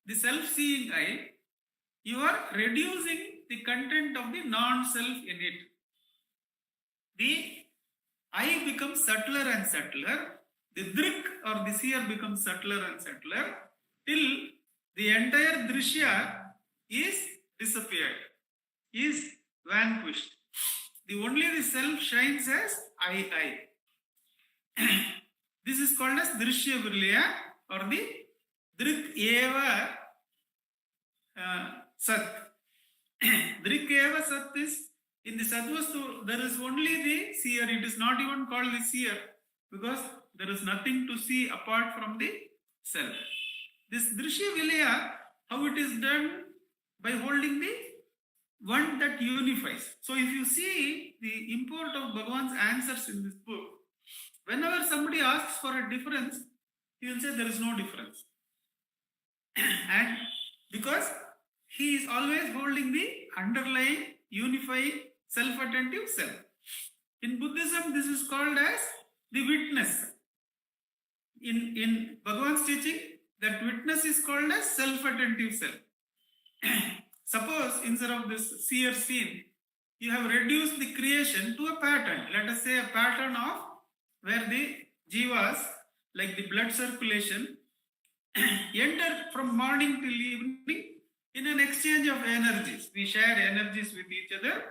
the self-seeing eye, you are reducing the content of the non-self in it. The eye becomes subtler and subtler. The drik or the seer becomes subtler and subtler till the entire drishya is disappeared, is vanquished. Only the self shines as I. This is called as drishya virlaya or the drik eva sat. Drik eva sat is in the sadvastu, there is only the seer. It is not even called the seer because there is nothing to see apart from the self. This drishya vilaya, how it is done? By holding the one that unifies. So if you see the import of Bhagavan's answers in this book, whenever somebody asks for a difference, he will say there is no difference. And because he is always holding the underlying, unifying, self-attentive self. In Buddhism, this is called as the witness. In Bhagavan's teaching, that witness is called as self-attentive self. Suppose instead of this seer seen, you have reduced the creation to a pattern. Let us say a pattern of where the jivas, like the blood circulation, enter from morning till evening in an exchange of energies. We share energies with each other,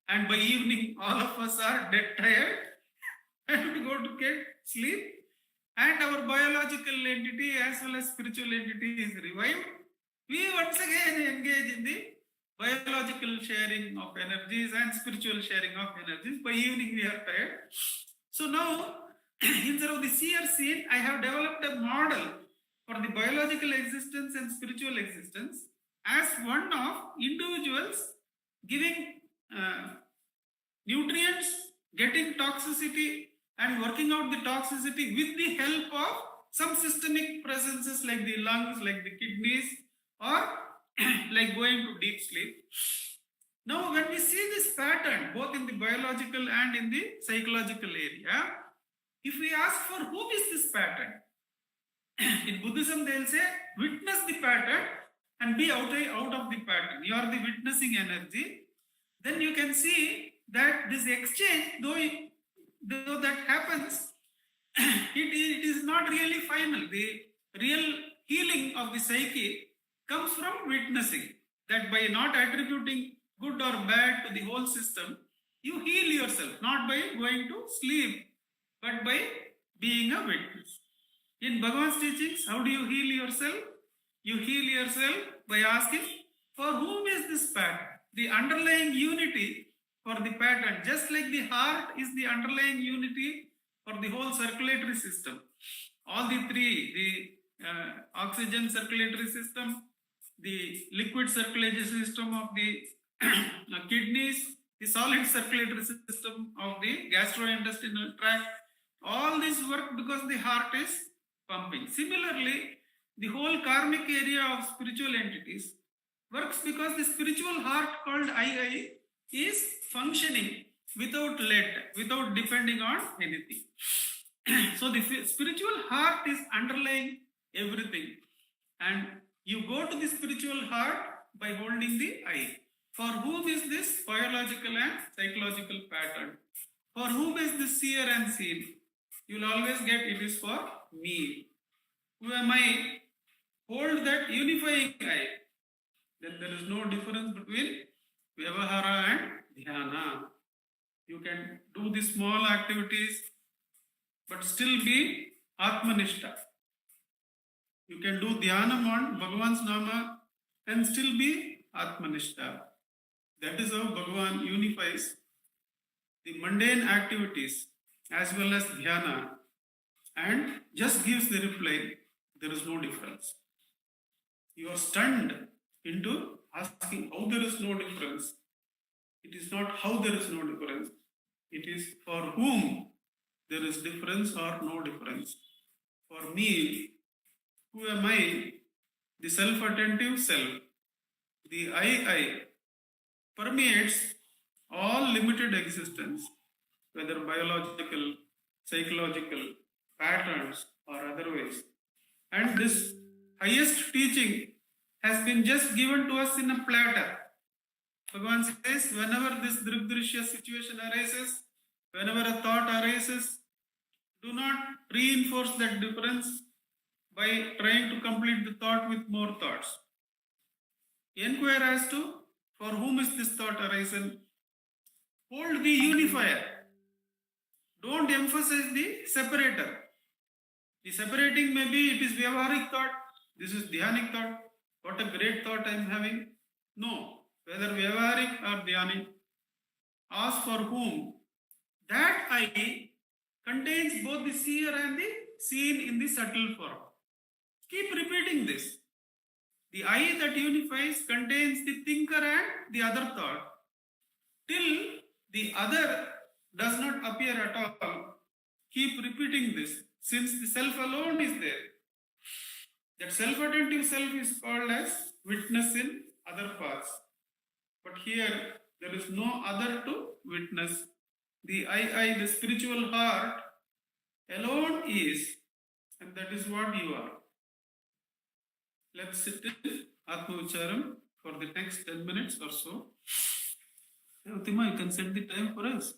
and by evening all of us are dead tired and we go to get sleep, and our biological entity as well as spiritual entity is revived. We once again engage in the biological sharing of energies and spiritual sharing of energies. By evening we are tired. So now, instead of the seer scene, I have developed a model for the biological existence and spiritual existence as one of individuals giving nutrients, getting toxicity, and working out the toxicity with the help of some systemic presences like the lungs, like the kidneys, or like going to deep sleep. Now, when we see this pattern, both in the biological and in the psychological area, if we ask for who is this pattern, in Buddhism they'll say, witness the pattern and be out of the pattern. You are the witnessing energy. Then you can see that this exchange, though that happens, it is not really final. The real healing of the psyche comes from witnessing. That by not attributing good or bad to the whole system, you heal yourself, not by going to sleep, but by being a witness. In Bhagavan's teachings, how do you heal yourself? You heal yourself by asking, for whom is this pattern? The underlying unity for the pattern, just like the heart is the underlying unity for the whole circulatory system. All the three, the oxygen circulatory system, the liquid circulatory system of the kidneys, the solid circulatory system of the gastrointestinal tract, all this work because the heart is pumping. Similarly, the whole karmic area of spiritual entities works because the spiritual heart called I is functioning without without depending on anything. So the spiritual heart is underlying everything, and you go to the spiritual heart by holding the I. For whom is this biological and psychological pattern? For whom is this seer and seen? You will always get it is for me. Who am I? Hold that unifying I. Then there is no difference between Vyavahara and Dhyana. You can do the small activities but still be Atmanishta. You can do Dhyanam on Bhagavan's Nama and still be Atmanishta. That is how Bhagavan unifies the mundane activities as well as Dhyana and just gives the reply, there is no difference. You are stunned into asking how there is no difference. It is not how there is no difference. It is for whom there is difference or no difference. For me, who am I? The self-attentive self. The I permeates all limited existence, whether biological, psychological, patterns or otherwise. And this highest teaching has been just given to us in a platter. Bhagavan says, whenever this Drigdrishya situation arises, whenever a thought arises, do not reinforce that difference by trying to complete the thought with more thoughts. Inquire as to for whom is this thought arisen. Hold the unifier. Don't emphasize the separator. The separating maybe it is Vyavaharic thought, this is Dhyanic thought. What a great thought I am having. No, whether Vyavaharic or Dhyanic, ask for whom. That I contains both the seer and the seen in the subtle form. Keep repeating this. The I that unifies contains the thinker and the other thought. Till the other does not appear at all, keep repeating this. Since the self alone is there, that self-attentive self is called as witness in other paths. But here, there is no other to witness. The I, the spiritual heart, alone is, and that is what you are. Let's sit in Atma Ucharam for the next 10 minutes or so. Utima, you can set the time for us.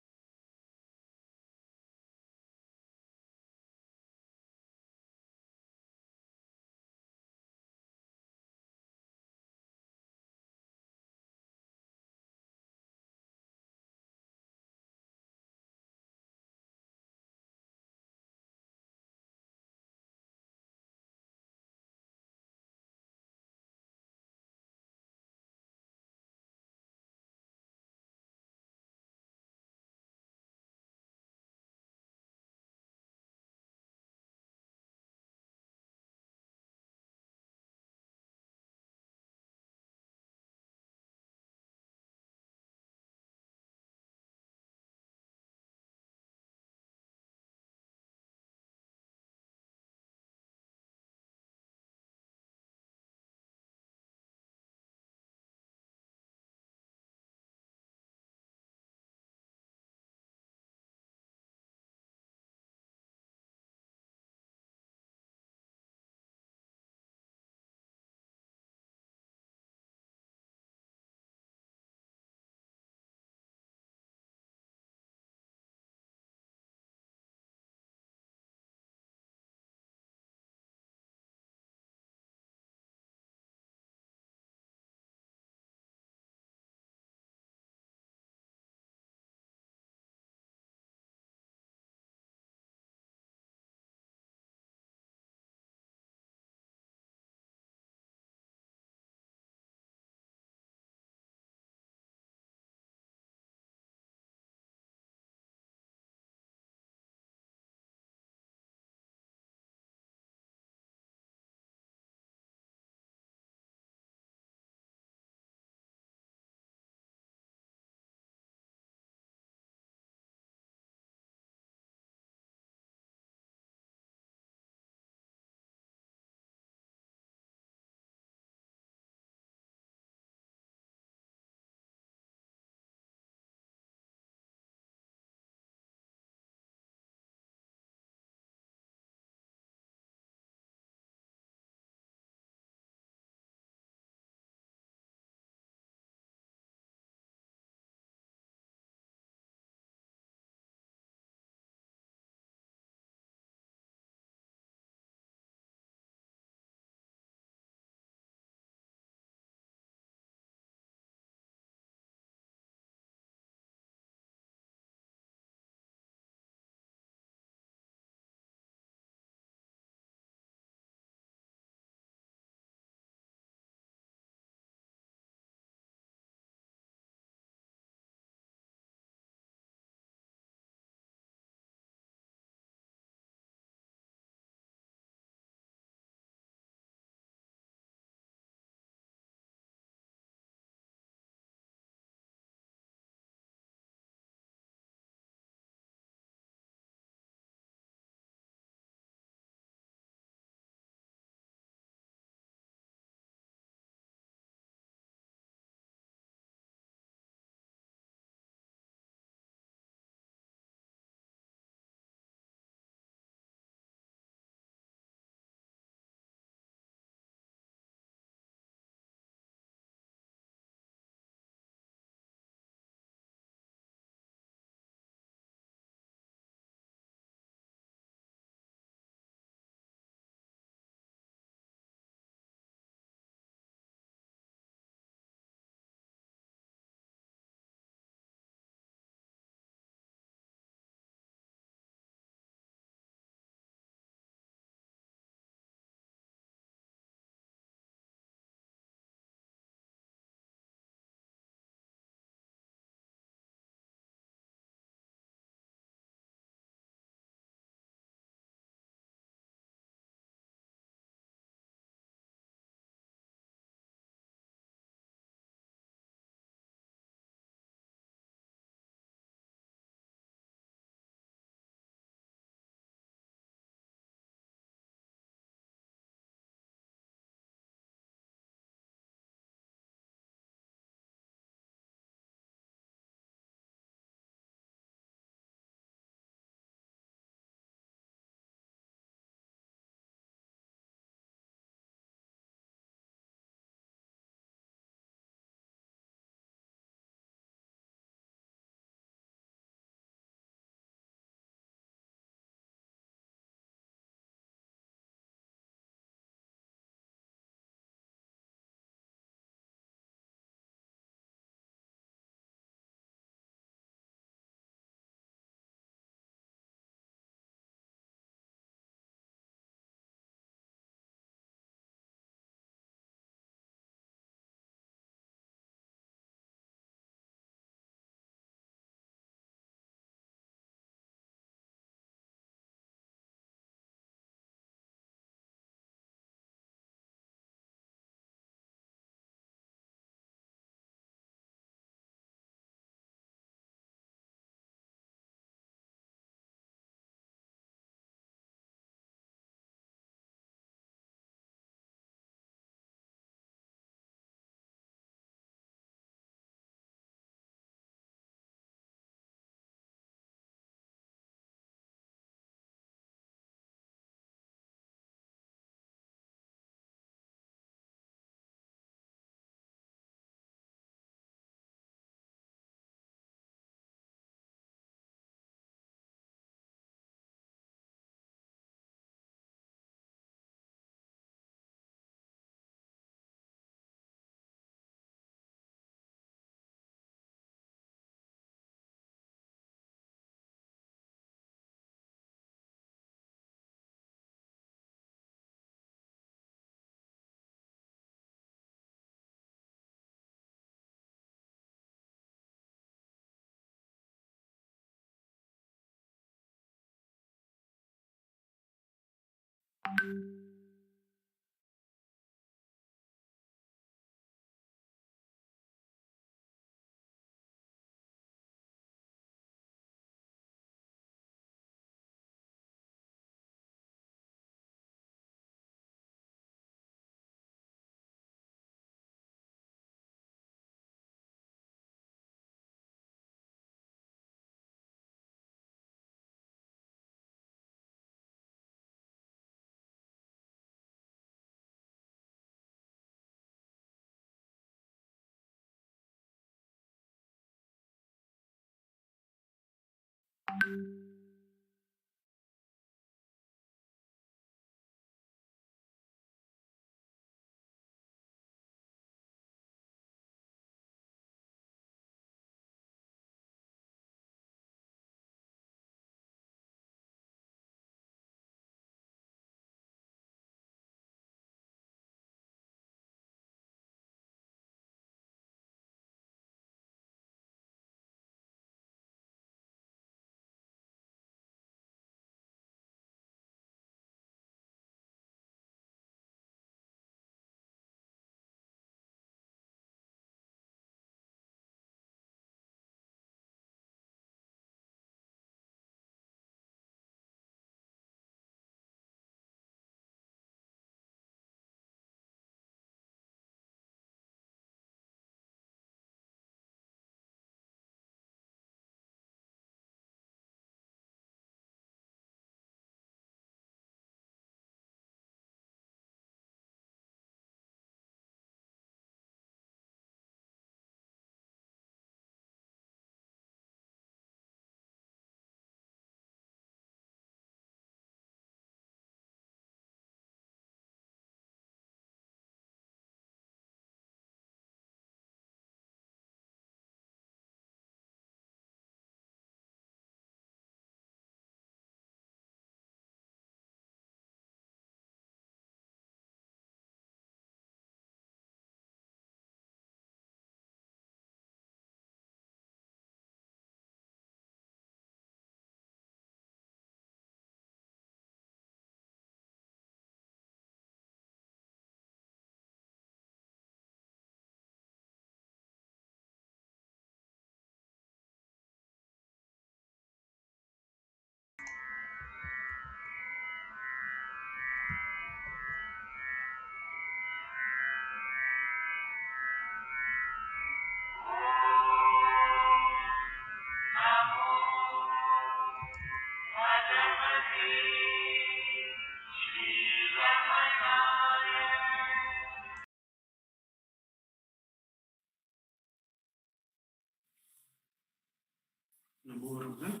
Namo Ramana.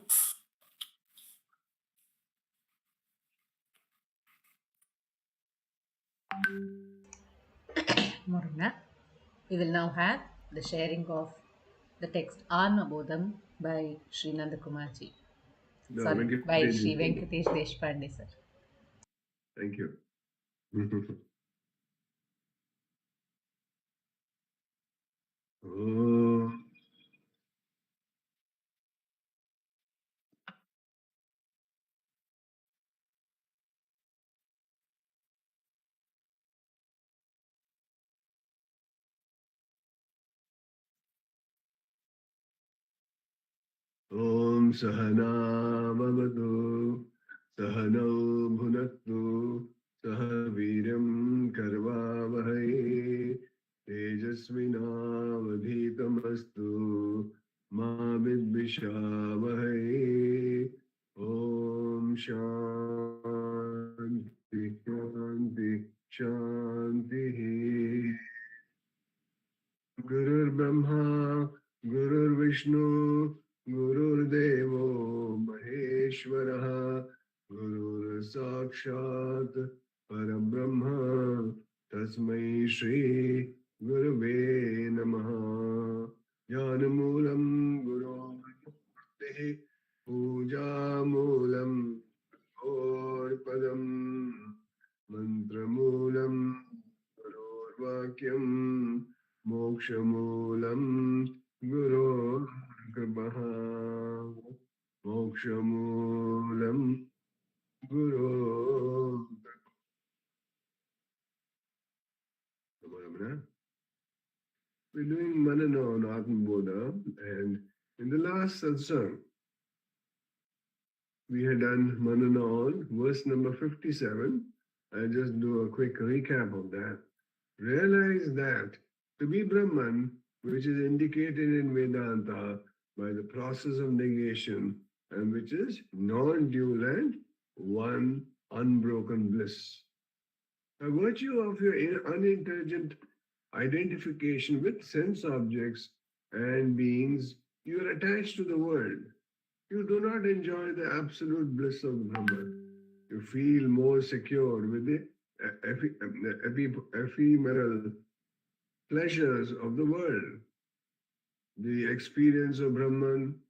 Moruna. We will now have the sharing of the text Arnabodham by Sri Nandakumarji. No, Sorry, by Venkatesh Sri Deshpande. Venkatesh Deshpande, sir. Thank you. Oh, Om Sahana Bhavatu Sahano Bhunaktu Sahaviram Karvavahai Tejasvinavadhitamastu Ma Vidvishavahai Om Shanti Shanti Shanti Gurur Brahma, Gurur Vishnu, Gurur Devo Maheshwara, Gurur Sakshat Parabrahma, Tasmai Shri Gurave Namaha. Jnanamulam Guru Murti, Puja Mulam Orpadam, Mantramulam Gururvakyam, Mokshamulam Guru Kripaha. Mokshamulam Guru. We're doing Manana on Atmabodha, and in the last satsang, we had done Manana on verse number 57. I'll just do a quick recap of that. Realize that to be Brahman, which is indicated in Vedanta by the process of negation, and which is non-dual and one unbroken bliss. By virtue of your unintelligent identification with sense objects and beings, you are attached to the world. You do not enjoy the absolute bliss of Brahman. You feel more secure with the ephemeral pleasures of the world. The experience of Brahman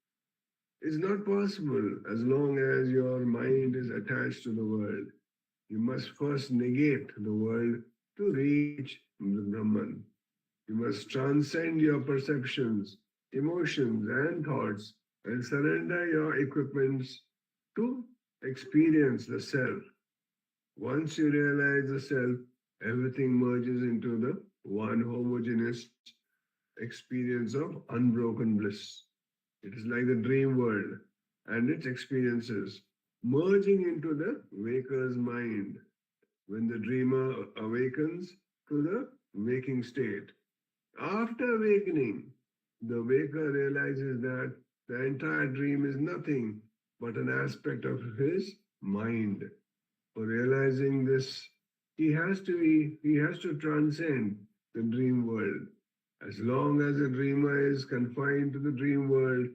is not possible as long as your mind is attached to the world. You must first negate the world to reach the Brahman. You must transcend your perceptions, emotions, and thoughts and surrender your equipments to experience the self. Once you realize the self, everything merges into the one homogeneous experience of unbroken bliss. It is like the dream world and its experiences merging into the waker's mind when the dreamer awakens to the waking state. After awakening, the waker realizes that the entire dream is nothing but an aspect of his mind. For realizing this, he has to transcend the dream world. As long as the dreamer is confined to the dream world,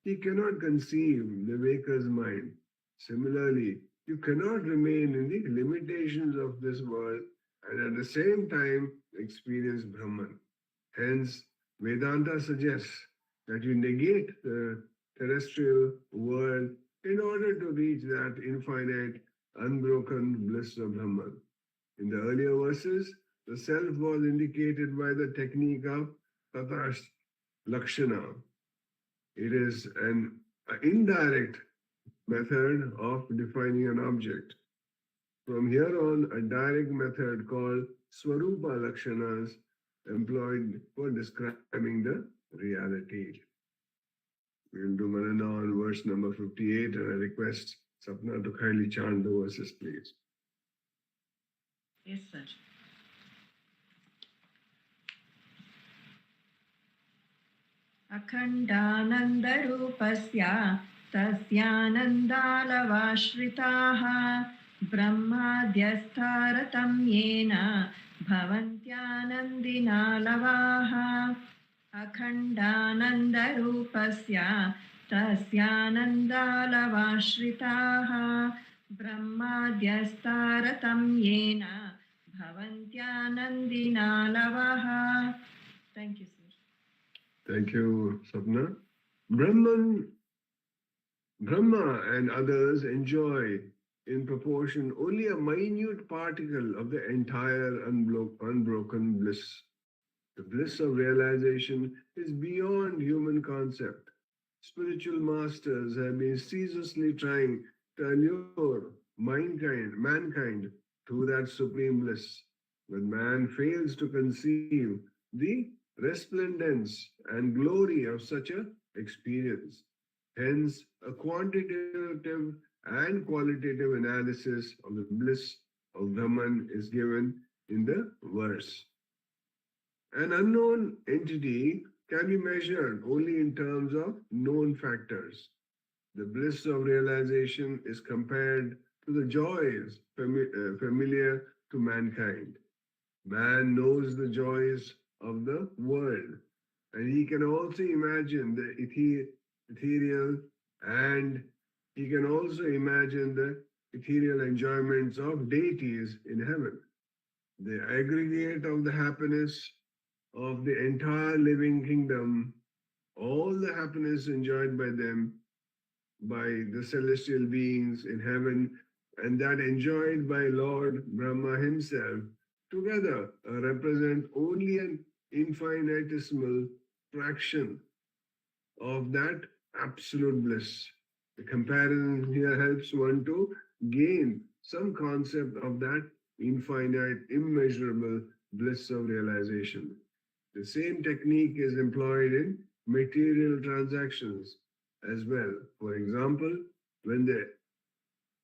he cannot conceive the waker's mind. Similarly, you cannot remain in the limitations of this world and at the same time experience Brahman. Hence, Vedanta suggests that you negate the terrestrial world in order to reach that infinite, unbroken bliss of Brahman. In the earlier verses, the self was indicated by the technique of Tatash Lakshana. It is an indirect method of defining an object. From here on, a direct method called Swarupa Lakshanas employed for describing the reality. We will do Manana on verse number 58, and I request Sapna to kindly chant the verses, please. Yes, sir. अखण्डानन्दरूपस्य तस्यानन्दालवाश्रिताः ब्रह्माद्यस्थारतम्येन भवन्त्यानन्दिनालवाः अखण्डानन्दरूपस्य तस्यानन्दालवाश्रिताः ब्रह्माद्यस्तारतम्येन भवन्त्यानन्दिनालवः. Thank you, sir. Thank you, Sapna. Brahma and others enjoy in proportion only a minute particle of the entire unbroken bliss. The bliss of realization is beyond human concept. Spiritual masters have been ceaselessly trying to allure mankind to that supreme bliss. But man fails to conceive the resplendence and glory of such an experience. Hence, a quantitative and qualitative analysis of the bliss of Brahman is given in the verse. An unknown entity can be measured only in terms of known factors. The bliss of realization is compared to the joys familiar to mankind. Man knows the joys of the world, and he can also imagine the ethereal, and he can also imagine the ethereal enjoyments of deities in heaven. The aggregate of the happiness of the entire living kingdom, all the happiness enjoyed by them, by the celestial beings in heaven, and that enjoyed by Lord Brahma himself, together represent only an infinitesimal fraction of that absolute bliss. The comparison here helps one to gain some concept of that infinite, immeasurable bliss of realization. The same technique is employed in material transactions as well. For example, when the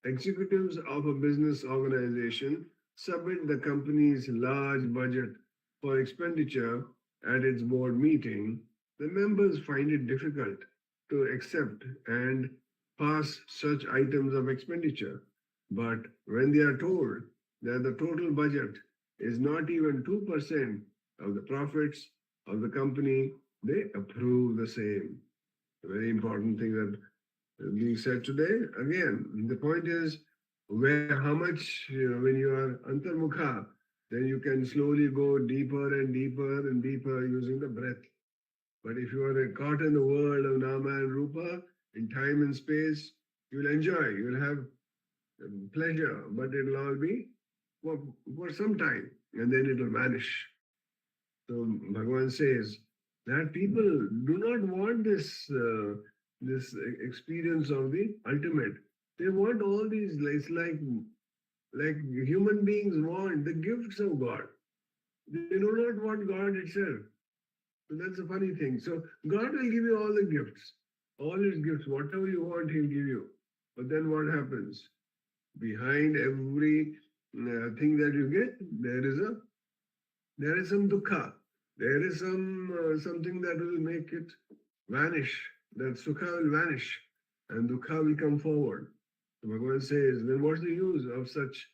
executives of a business organization submit the company's large budget for expenditure at its board meeting, the members find it difficult to accept and pass such items of expenditure. But when they are told that the total budget is not even 2% of the profits of the company, they approve the same. A very important thing that is being said today. Again, the point is how much, when you are antarmukha, then you can slowly go deeper and deeper and deeper using the breath. But if you are caught in the world of nama and rupa, in time and space, you'll enjoy, you'll have pleasure, but it'll all be for some time, and then it'll vanish. So Bhagavan says that people do not want this experience of the ultimate. They want all these. It's like human beings want the gifts of God. They do not want God itself. So that's a funny thing. So God will give you all the gifts, all His gifts, whatever you want, He'll give you. But then what happens? Behind every thing that you get, there is some dukkha. There is something that will make it vanish. That sukha will vanish, and dukkha will come forward. So Bhagavan says, then what's the use of such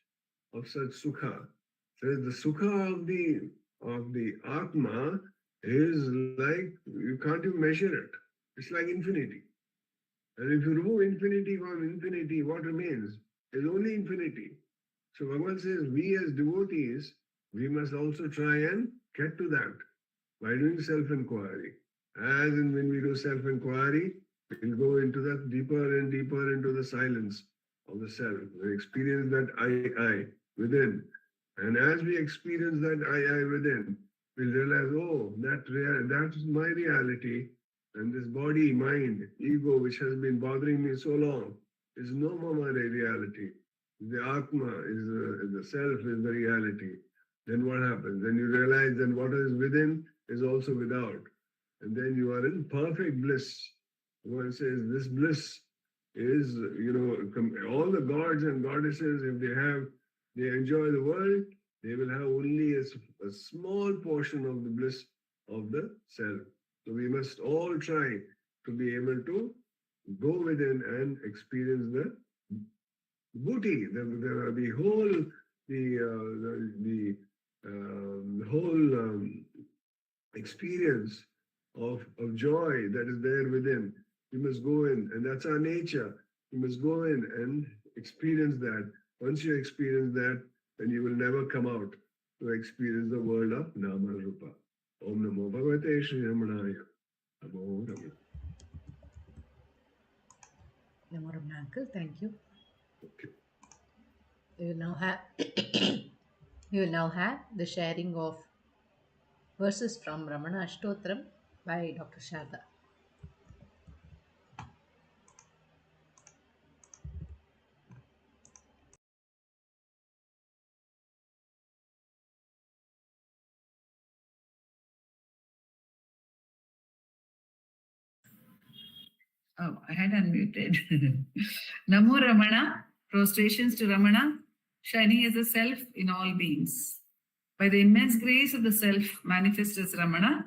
sukha? Says the sukha of the Atma is like, you can't even measure it. It's like infinity. And if you remove infinity from infinity, what remains is only infinity. So Bhagavan says, we as devotees, we must also try and get to that by doing self-enquiry. As and when we do self-enquiry, we'll go into that deeper and deeper into the silence of the self. We experience that I within. And as we experience that I within, we'll realize, oh, that's my reality. And this body, mind, ego, which has been bothering me so long, is no more my reality. The Atma is the self, is the reality. Then what happens? Then you realize that what is within is also without. And then you are in perfect bliss. One says this bliss is, all the gods and goddesses, if they enjoy the world, they will have only a small portion of the bliss of the self. So we must all try to be able to go within and experience the booty, the whole experience of joy that is there within. We must go in, and that's our nature. You must go in and experience that. Once you experience that, then you will never come out to experience the world of Nama Rupa. Om Namo Bhagavate Shri Ramanaya. Namo Namo. Namo Ramana uncle, thank you. Okay. We will now have the sharing of verses from Ramana Ashtottara by Dr. Sarada. Oh, I had unmuted. Namo Ramana, prostrations to Ramana, shining as a self in all beings. By the immense grace of the self manifest as Ramana,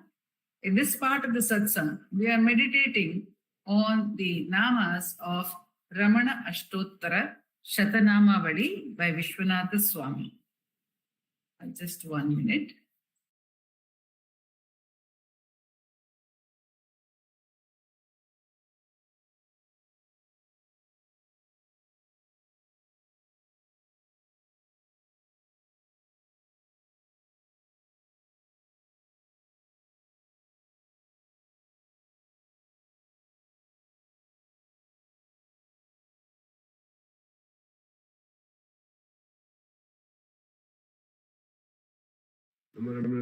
in this part of the satsang, we are meditating on the namas of Ramana Ashtottara Shatanamavali by Vishwanatha Swami. Just 1 minute.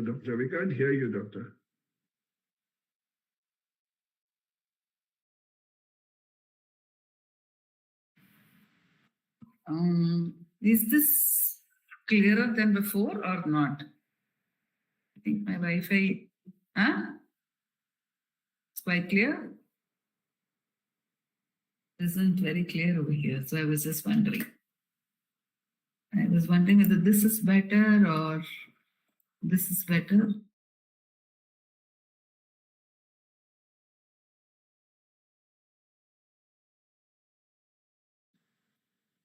Doctor, we can't hear you, Doctor. Is this clearer than before or not? I think my Wi-Fi Huh? It's quite clear? It isn't very clear over here, so I was just wondering. I was wondering whether this is better or this is better.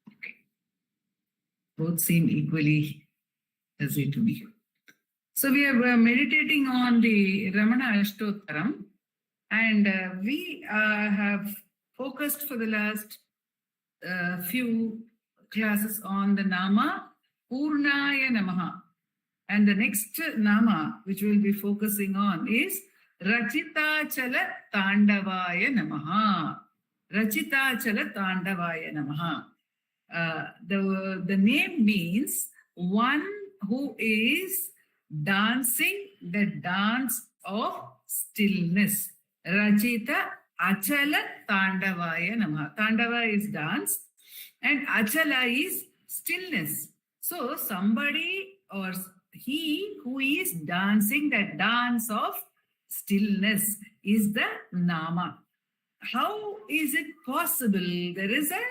Okay. Both seem equally easy to me. So we are meditating on the Ramana Ashtottaram, and we have focused for the last few classes on the Nama Purnaya Namaha. And the next Nama which we'll be focusing on is Rachitachala Tandavaya Namaha. Rachitachala Tandavaya Namaha. The name means one who is dancing the dance of stillness. Rachita Achala Tandavaya Namaha. Tandava is dance and Achala is stillness. So somebody or he who is dancing the dance of stillness is the Nama. How is it possible? There is a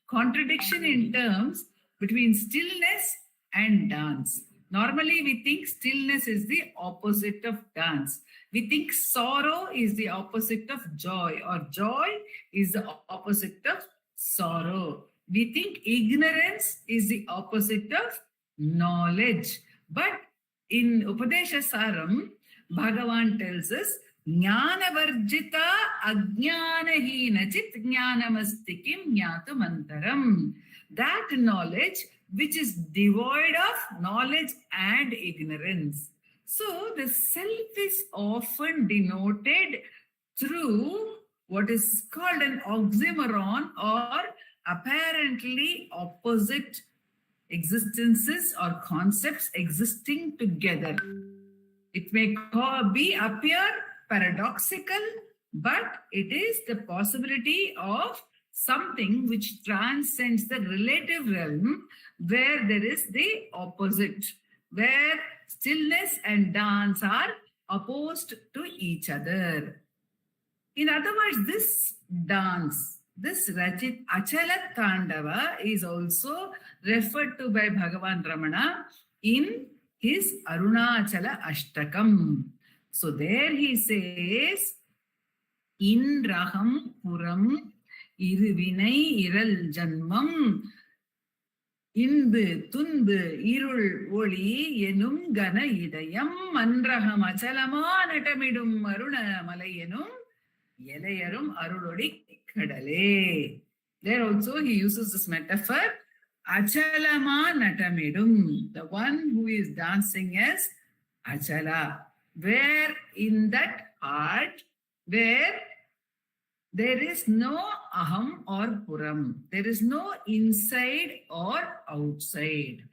contradiction in terms between stillness and dance. Normally, we think stillness is the opposite of dance. We think sorrow is the opposite of joy, or joy is the opposite of sorrow. We think ignorance is the opposite of knowledge. But in Upadesa Saram, Bhagavan tells us, Jnana varjita ajnana hina chit jnanamastikim jnatumantaram. That knowledge which is devoid of knowledge and ignorance. So the self is often denoted through what is called an oxymoron, or apparently opposite existences or concepts existing together. It may appear paradoxical, but it is the possibility of something which transcends the relative realm, where there is the opposite, where stillness and dance are opposed to each other. In other words, this dance, this Rachit Achala Tandava, is also referred to by Bhagavan Ramana in his Arunachala Ashtakam. So there he says, In Raham Puram Iruvinai Iral Janmam Inbu Tunbu Irul Oli Yenum Gana Idayam Mandraham Achalama Natamidum Maruna Malayanum Yelayarum Arulodi Kadale. There also he uses this metaphor, Achalama Natamidum, the one who is dancing as Achala. Where in that heart, where there is no aham or puram, there is no inside or outside.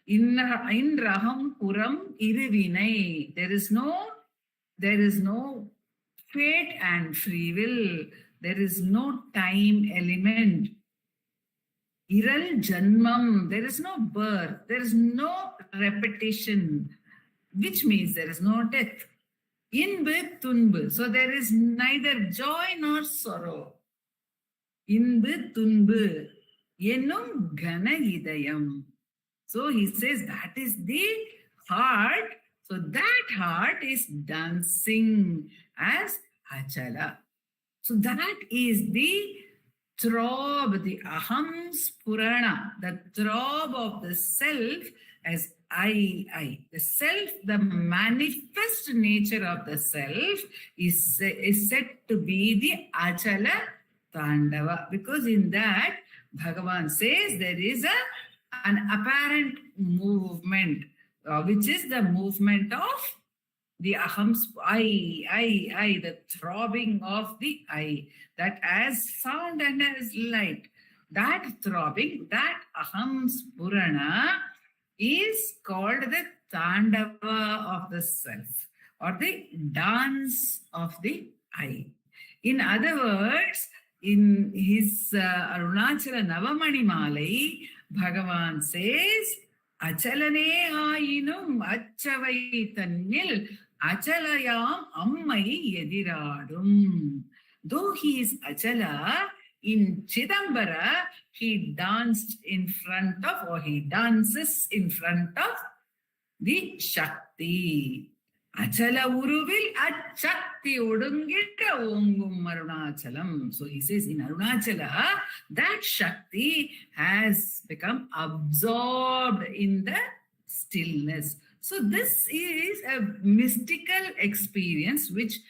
In raham puram iruvinai, there is no fate and free will, there is no time element. Iral janmam, there is no birth, there is no repetition, which means there is no death. Inbu tunbu, so there is neither joy nor sorrow. Inbu tunbu, yenum gana idayam. So he says that is the heart. So that heart is dancing as Achala. So that is the throb, the aham spurana, the throb of the self as I. The self, the manifest nature of the self is said to be the Achala Tandava, because in that Bhagavan says there is an apparent movement, which is the movement of the aham, I, the throbbing of the I, that as sound and as light, that throbbing, that aham spurana is called the Tandava of the self, or the dance of the I. In other words, in his Arunachala Navamanimalai, Bhagavan says, Achalane ayinum achavai tannil Achalayam Ammai Yediradum. Though he is Achala, in Chidambara, he danced in front of, or he dances in front of the Shakti. Achala Uruvil at Shakti Udungita Ongum Arunachalam. So he says in Arunachala, that Shakti has become absorbed in the stillness. So this is a mystical experience which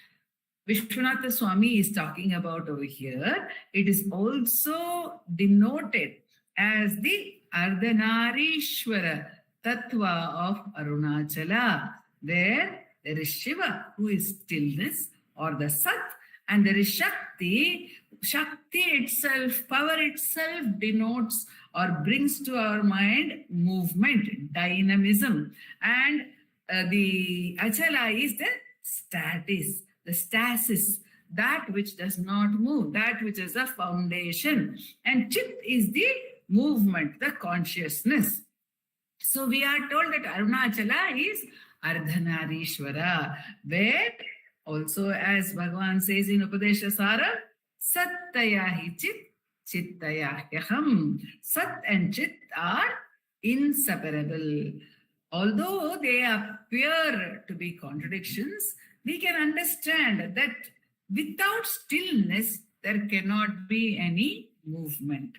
Vishwanatha Swami is talking about over here. It is also denoted as the Ardhanarishwara Tattva of Arunachala, where there is Shiva, who is stillness, or the Sat, and there is Shakti. Shakti itself, power itself, denotes or brings to our mind movement, dynamism. And the Achala is the status, the stasis, that which does not move, that which is a foundation. And Chit is the movement, the consciousness. So we are told that Arunachala is Ardhanarishwara, where also, as Bhagavan says in Upadesa Saram, Sattaya hi Chit, Chittaya hyaham. Sat and Chit are inseparable. Although they appear to be contradictions, we can understand that without stillness, there cannot be any movement.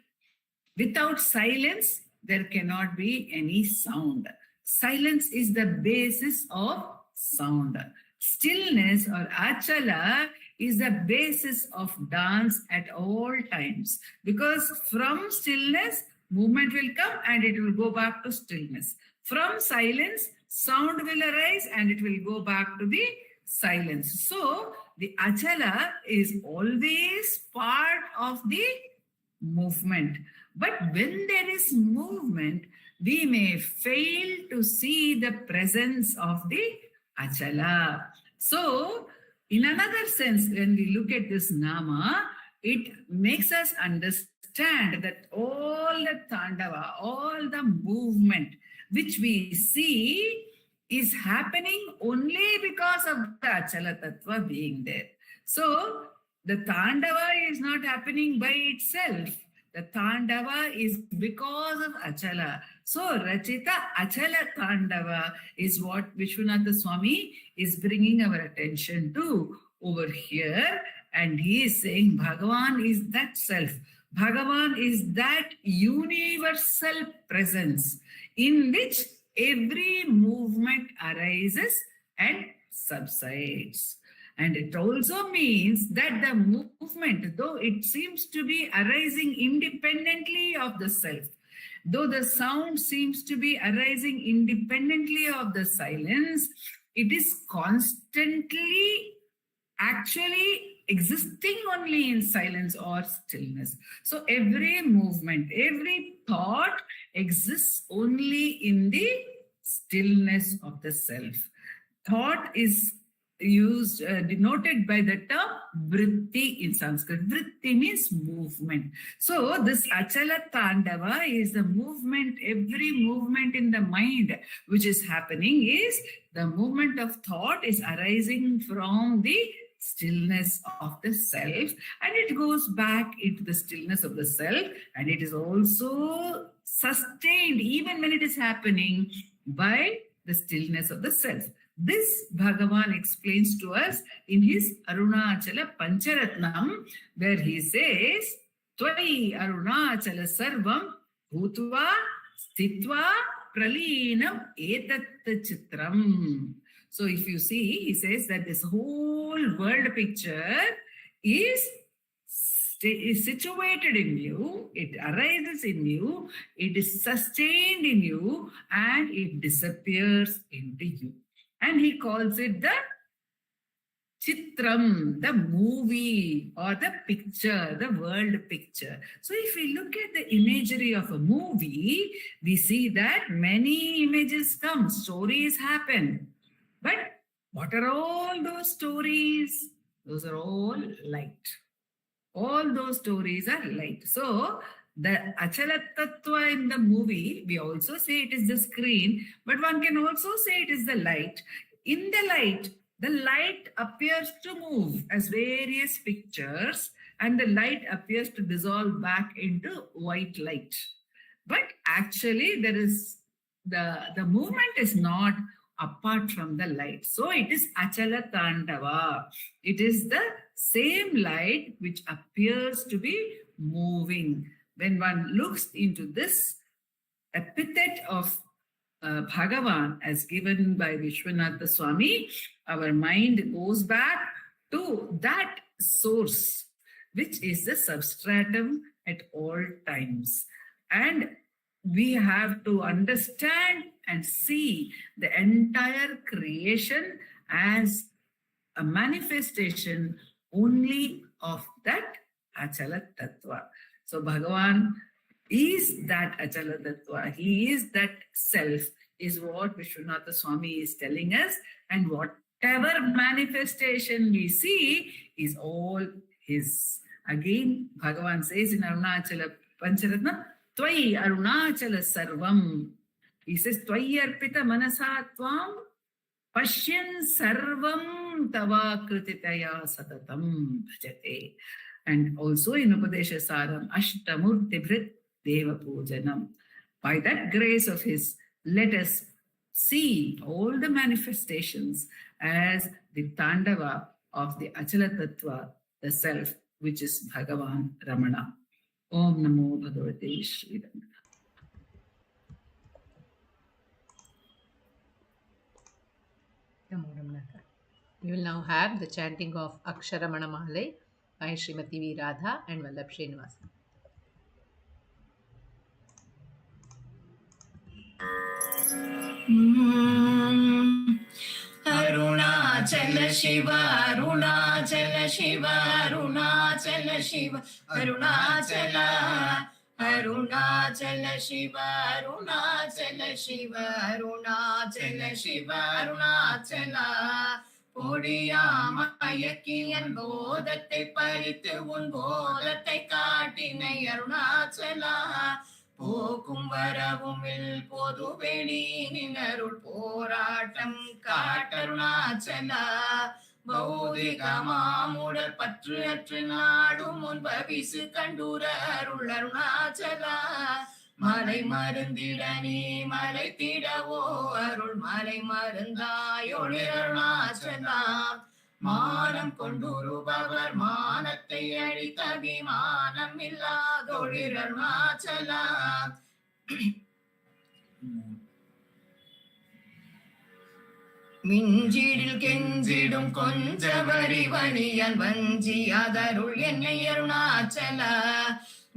Without silence, there cannot be any sound. Silence is the basis of sound. Stillness or Achala is the basis of dance at all times, because from stillness, movement will come and it will go back to stillness. From silence, sound will arise and it will go back to the silence. So the Achala is always part of the movement. But when there is movement, we may fail to see the presence of the Achala. So, in another sense, when we look at this Nama, it makes us understand that all the Tandava, all the movement which we see is happening only because of the Achala Tattva being there. So, the Tandava is not happening by itself. The Tandava is because of Achala. So, Rachita Achala Tandava is what Vishwanatha Swami is bringing our attention to over here. And he is saying Bhagavan is that self. Bhagavan is that universal presence in which every movement arises and subsides. And it also means that the movement, though it seems to be arising independently of the self, though the sound seems to be arising independently of the silence, it is constantly actually existing only in silence or stillness. So every movement, every thought exists only in the stillness of the self. Thought is denoted by the term vritti in Sanskrit. Vritti means movement. So this Achala Tandava is the movement, every movement in the mind which is happening is the movement of thought is arising from the stillness of the self, and it goes back into the stillness of the self, and it is also sustained even when it is happening by the stillness of the self. This Bhagavan explains to us in his Arunachala Pancharatnam, where he says, Tvai Arunachala Sarvam Bhutva Stitva Pralinam Etat Chitram. So if you see, he says that this whole world picture is situated in you, it arises in you, it is sustained in you, and it disappears into you. And he calls it the Chitram, the movie or the picture, the world picture. So if we look at the imagery of a movie, we see that many images come, stories happen. But what are all those stories? Those are all light. All those stories are light. So the Achala Tattva in the movie, we also say it is the screen, but one can also say it is the light. in the light appears to move as various pictures, and the light appears to dissolve back into white light. But actually, there is the movement is not apart from the light. So it is Achala Tandava. It is the same light which appears to be moving. When one looks into this epithet of Bhagavan as given by Vishwanatha Swami, our mind goes back to that source, which is the substratum at all times. And we have to understand and see the entire creation as a manifestation only of that Achala Tattva. So Bhagavan is that Achala Tattva. He is that self, is what Vishwanatha Swami is telling us. And whatever manifestation we see is all his. Again, Bhagavan says in Arunachala Pancharatna, Tvai Arunachala Sarvam. He says, Tvai Arpita Manasa Tvam Pashyan Sarvam Tava Krititaya Satatam Bhajate. And also in Upadesa Saram, Ashtamurtibhrit Deva Pujanam. By that grace of his, let us see all the manifestations as the Tandava of the Achala Tattva, the self, which is Bhagavan Ramana. Om Namo Bhagavate Shri Ramana. We will now have the chanting of Aksharamanamalai by Srimati V. Radha and Vallabh Srinivasan. Arunachala Shiva, Arunachala Shiva, Arunachala Shiva, Arunachala. Arunachala Shiva, Arunachala Shiva, Arunachala Shiva, Arunachala. பொடியாமயக்கியன் போதத்தை பறித்து உன் போதத்தை காட்டினை அருணாச்சலா. போக்கும் வரவுமில் பொது வெளியினருள் போராட்டம் காட்டருணாச்சலா. பௌதிகமாமுடல் பற்று அற்று நாடும் முன் பவிசு கண்டுர அருள் அருணாச்சலா. மலை மருந்திட நீ மலை திடவோ அருள் மலை மருந்தாயொளி அருணாச்சலா. மானம் கொண்டுருபவர் மானத்தை அழித்த விமானம் இல்லாதொளி அருணாச்சலா. மிஞ்சிடில் கெஞ்சிடும் கொஞ்ச வரிவணியன் வஞ்சி அதருள் என்னை அருணாச்சலா.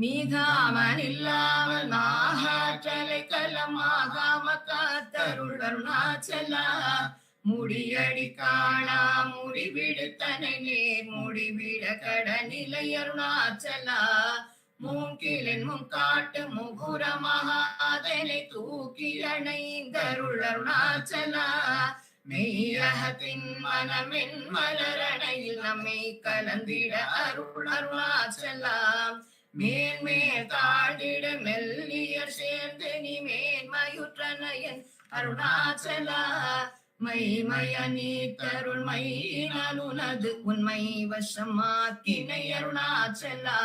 மீகாமன் இல்லாமல் மாகாற்றலை கலமாகாம காத்தருள் அருணாச்சலா. முடியடி காணா முடிவிடுத்தனை நேர் முடிவிட கடநிலை அருணாச்சலா. மூங்கிலின் முன்காட்டு முகுர மகாதனை தூக்கி அணைந்தருள் அருணாச்சலா. மெய்யகத்தின் மனமின் மலரணையில் நம்மை கலந்திட அருள் அருணாச்சலா. மேன்மேல் தாழ்ந்திட மெல்லியர் சேர்ந்து நீ மேன்மயுற்றனையன் அருணாச்சலா. மைமய நீத்தருள் மையினால் உனது உண்மை வசமாக்கினை அருணாச்சலா.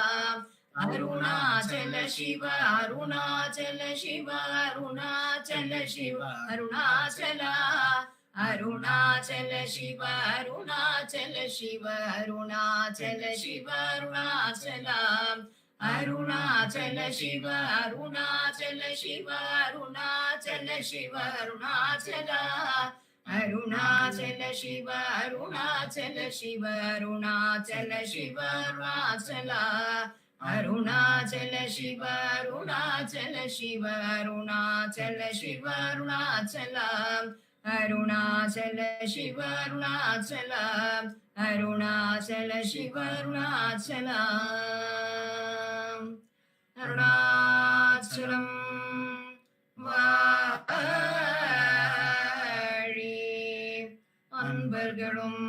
அருணாச்சல சிவ அருணாச்சல சிவ அருணாச்சல சிவ அருணாச்சலா. அருணாச்சல சிவ அருணாச்சல சிவ அருணாச்சல சிவ அருணாச்சலா. அருணாச்சல சிவ அருணாச்சல சிவ அருணாச்சல சிவ அருணாச்சலா. அருணாச்சல சிவ அருணாச்சல சிவ அருணாச்சல சிவ அருணாச்சலா. அருணாச்சல சிவ அருணாச்சல சிவ அருணாச்சல சிவ அருணாச்சலா. அருணாச்சல சிவ அருணாச்சலா. அருணாச்சல சிவ அருணாச்சலா. அருணாச்சலம் வாழி அன்பர்களும்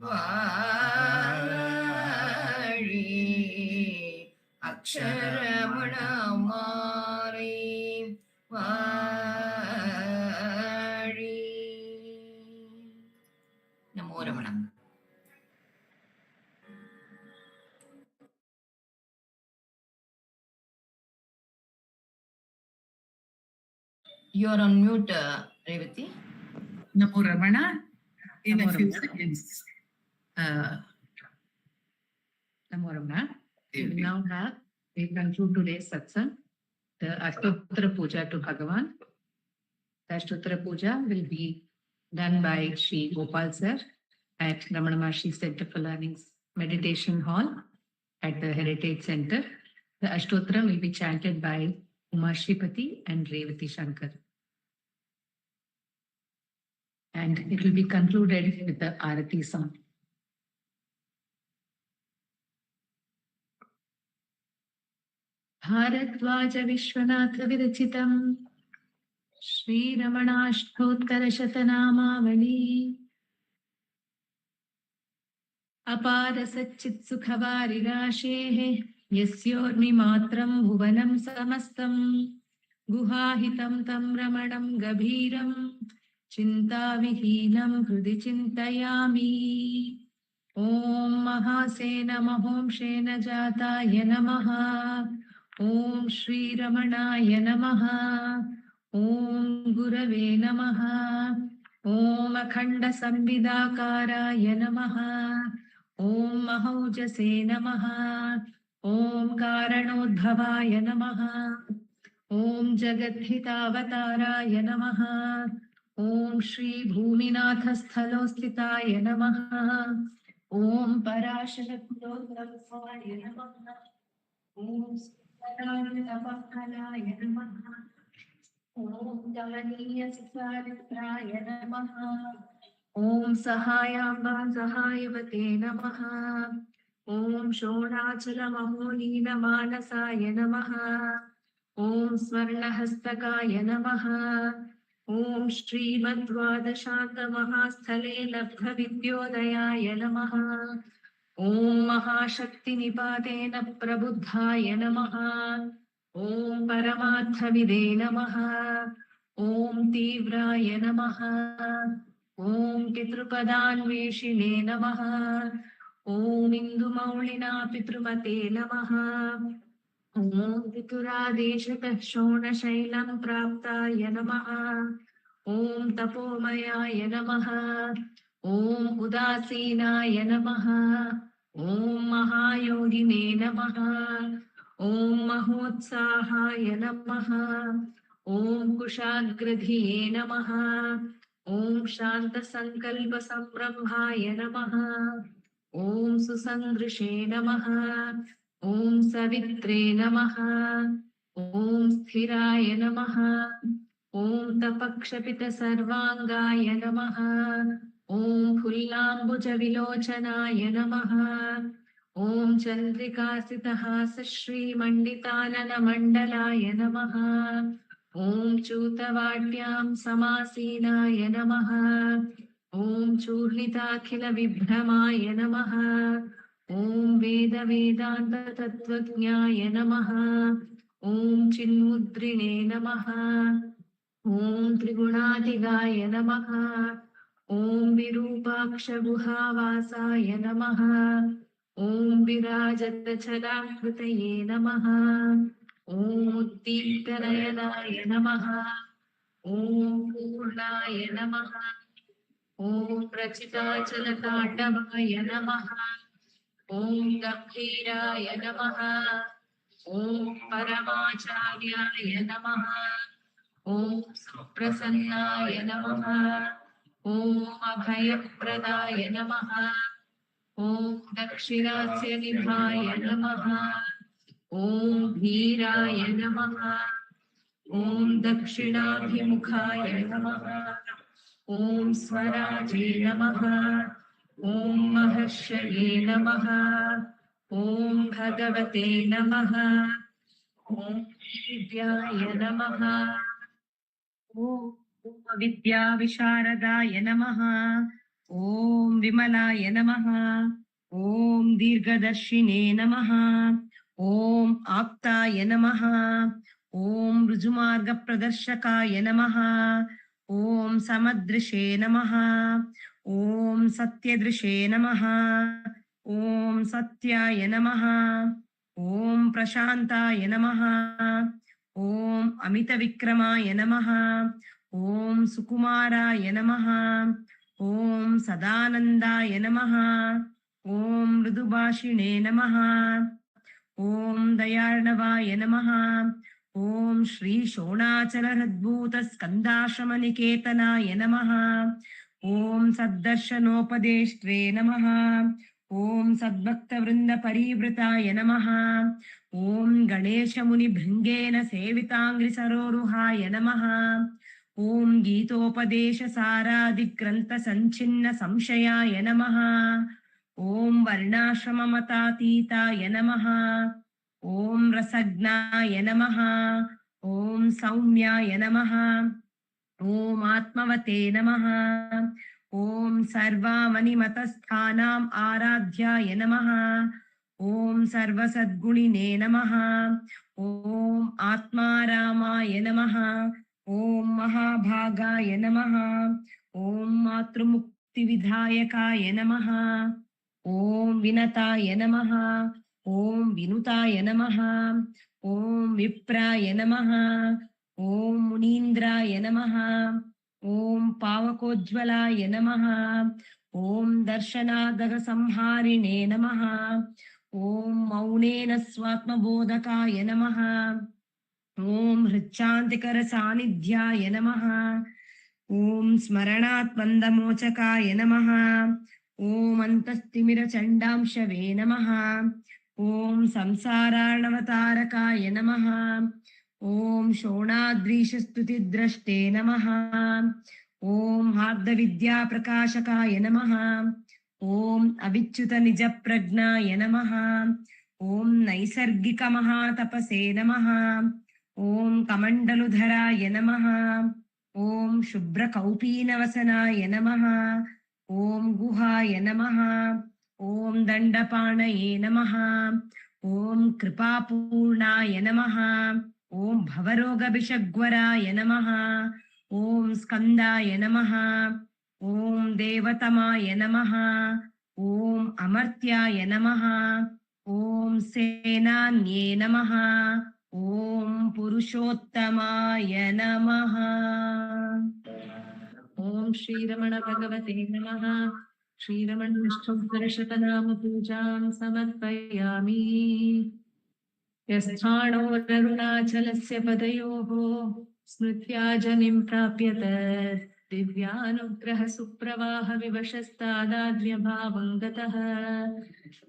வாழி. அக்ஷரமணமாலை வாழி. You are on mute, Revathi. Namo Ramana. In Namo a few Ramana. seconds. Namo Ramana. We will now have, we conclude today's satsang, the Ashtottara puja to Bhagavan. The Ashtottara puja will be done by Sri Gopal sir at Ramanacentre Center for Learning's Meditation Hall at the Heritage Center. The Ashtottara will be chanted by Uma Sripathy and Revathi Shankar. And it will be concluded with the Arati song. Bharatvaja Vishwanatha Virachitam Shri Ramanashtottara Shatanamavali Apara Satchit Sukhavari Rashehe Yasyormi Matram Bhuvanam Samastam Guhahitam Tam Ramanam Gabhiram Chinta Vihinam Hrudi Chintayami Om Mahasena Mahom Shena Jataya Namaha Om Shri Ramanaya Namaha Om Gurave Namaha Om Akhanda Samvidakaraya Namaha Om Mahaujase Namaha Om Karanodbhavaya Namaha Om Jagadhitavatāraya Namaha Om Shri Bhuminathasthalosthitaya Namaha Om Parasharakulodravasaya Namaha Om Siddhartha-Tapakhalaya Namaha Om Damaniya Sisaritraya Namaha Om Sahayamba Sahayavate Namaha Om Shonachala Mahonina Manasaya Namaha Om Swarnahastakaya Namaha Om Srimad-Dvadashanta Mahasthale Labdha Vidyodayaya Namaha Om Mahashakti Nipatena Prabuddhaya Namaha Om Paramathavide Namaha Om Tivraya Namaha Om Pitrupadanveshine Namaha Om Indumaulina Pitrumate Namaha Om Vituradeshatah Shonashailam Praptaya Namaha Om Tapomayaya Namaha Om Udasinaya Namaha Om Mahayogine Namaha Om Mahotsahaya Namaha Om Kushagradhiye Namaha Om Shanta Sankalpa Sambrahmaya Namaha Om Susandrishe Namaha Om Savitre Namaha Om Sthiraya Namaha Om Tapakshapita Sarvangaya Namaha Om Pullambuja Vilochanaya Namaha Om Chandrikasitahasa Shri Manditanana Mandalaya Namaha Om Chutavatyam Samasinaya Namaha Om Churnitakhila Vibhramaya Namaha Om Veda Vedanta Tattvajnaya Namaha Om Chinmudrine Namaha Om Trigunatigaya Namaha Om Virupaksha Guhavasaya Namaha Om Virajata Chalakritaye Namaha Om Uddiptanayanaye Namaha Om Purnaya Namaha Om Prachitachalakandavaya Namaha Om Gambhiraya Namaha Om Paramacharya Namaha Om Suprasannaya Namaha Om Abhayapradaya Namaha Om Dakshirasya Nibhaya Namaha Om Dhiraya Namaha Om Dakshinabhimukhaya Namaha Om Swaraje Namaha Om Mahashaye Namaha Om Bhagavate Namaha Om Vidyaya Namaha Om Vidya Visharadaya Namaha Om Vimalaya Namaha Om Dirgadarshine Namaha Om Aptaya Namaha Om Rujumarga Pradarshakaya Namaha Om Samadrishe Namaha Om Satyadrishe Namaha Om Satyaya Namaha Om Prashantaya Namaha ॐ अमितविक्रमाय नमः। ॐ सुकुमाराय नमः। ॐ सदानन्दाय नमः। ॐ मृदुभाषिणे नमः। ॐ दयार्णवाय नमः। ॐ श्री शोणाचलहृद्भूत स्कन्दाश्रमनिकेतनाय नमः। ॐ सद्दर्शनोपदेष्ट्रे नमः। ॐ सद्भक्तवृन्दपरिवृताय नमः। ॐ गणेशमुनिभृङ्गेन सेविताङ्घ्रिसरोरुहाय नमः। ॐ गीतोपदेशसारादिग्रन्थसञ्छिन्न संशयाय नमः। ॐ वर्णाश्रममतातीताय नमः। ॐ रसज्ञाय नमः। ॐ सौम्याय नमः। ॐ आत्मवते नमः। ॐ सर्वामनिमतस्थानाम् आराध्याय नमः। ॐ सर्वसद्गुणिने नमः। ॐ आत्मारामाय नमः। ॐ महाभागाय नमः। ॐ मातृमुक्तिविधायकाय नमः। ॐ विनताय नमः। ॐ विनुताय नमः। ॐ विप्राय नमः। ॐ मुनीन्द्राय नमः। ॐ पावकोज्ज्वलाय नमः। ॐ दर्शनादगसंहारिणे नमः। ॐ मौनेन स्वात्मबोधकाय नमः। ॐ हृच्चान्तिकरसान्निध्याय नमः। ॐ स्मरणात्मन्दमोचकाय नमः। ॐ अन्तस्तिमिरचण्डांशवे नमः। ॐ संसारार्णवतारकाय नमः। ॐ शोणाद्रीशस्तुतिद्रष्टे नमः। ॐ हार्दविद्याप्रकाशकाय नमः। ॐ अविच्युतनिजप्रज्ञाय नमः। ॐ नैसर्गिकमहातपसे नमः। ॐ कमण्डलुधराय नमः। ॐ शुभ्रकौपीनवसनाय नमः। ॐ गुहाय नमः। ॐ दण्डपाणये नमः। ॐ कृपापूर्णाय नमः। ॐ भवरोगभिषग्वराय नमः। ॐ स्कन्दाय नमः। ॐ देवतमाय नमः। ॐ अमर्त्याय नमः। ॐ सेनान्ये नमः। ॐ पुरुषोत्तमाय नमः। ॐ श्रीरमण भगवते नमः। श्रीरमण विष्णुशतनाम पूजां समर्पयामि। यस्थाणोररुणाचलस्य पदयोः स्मृत्या जनिं प्राप्यत दिव्यानुग्रह सुप्रवाह विवशस्तादाद्र्यभावं गतः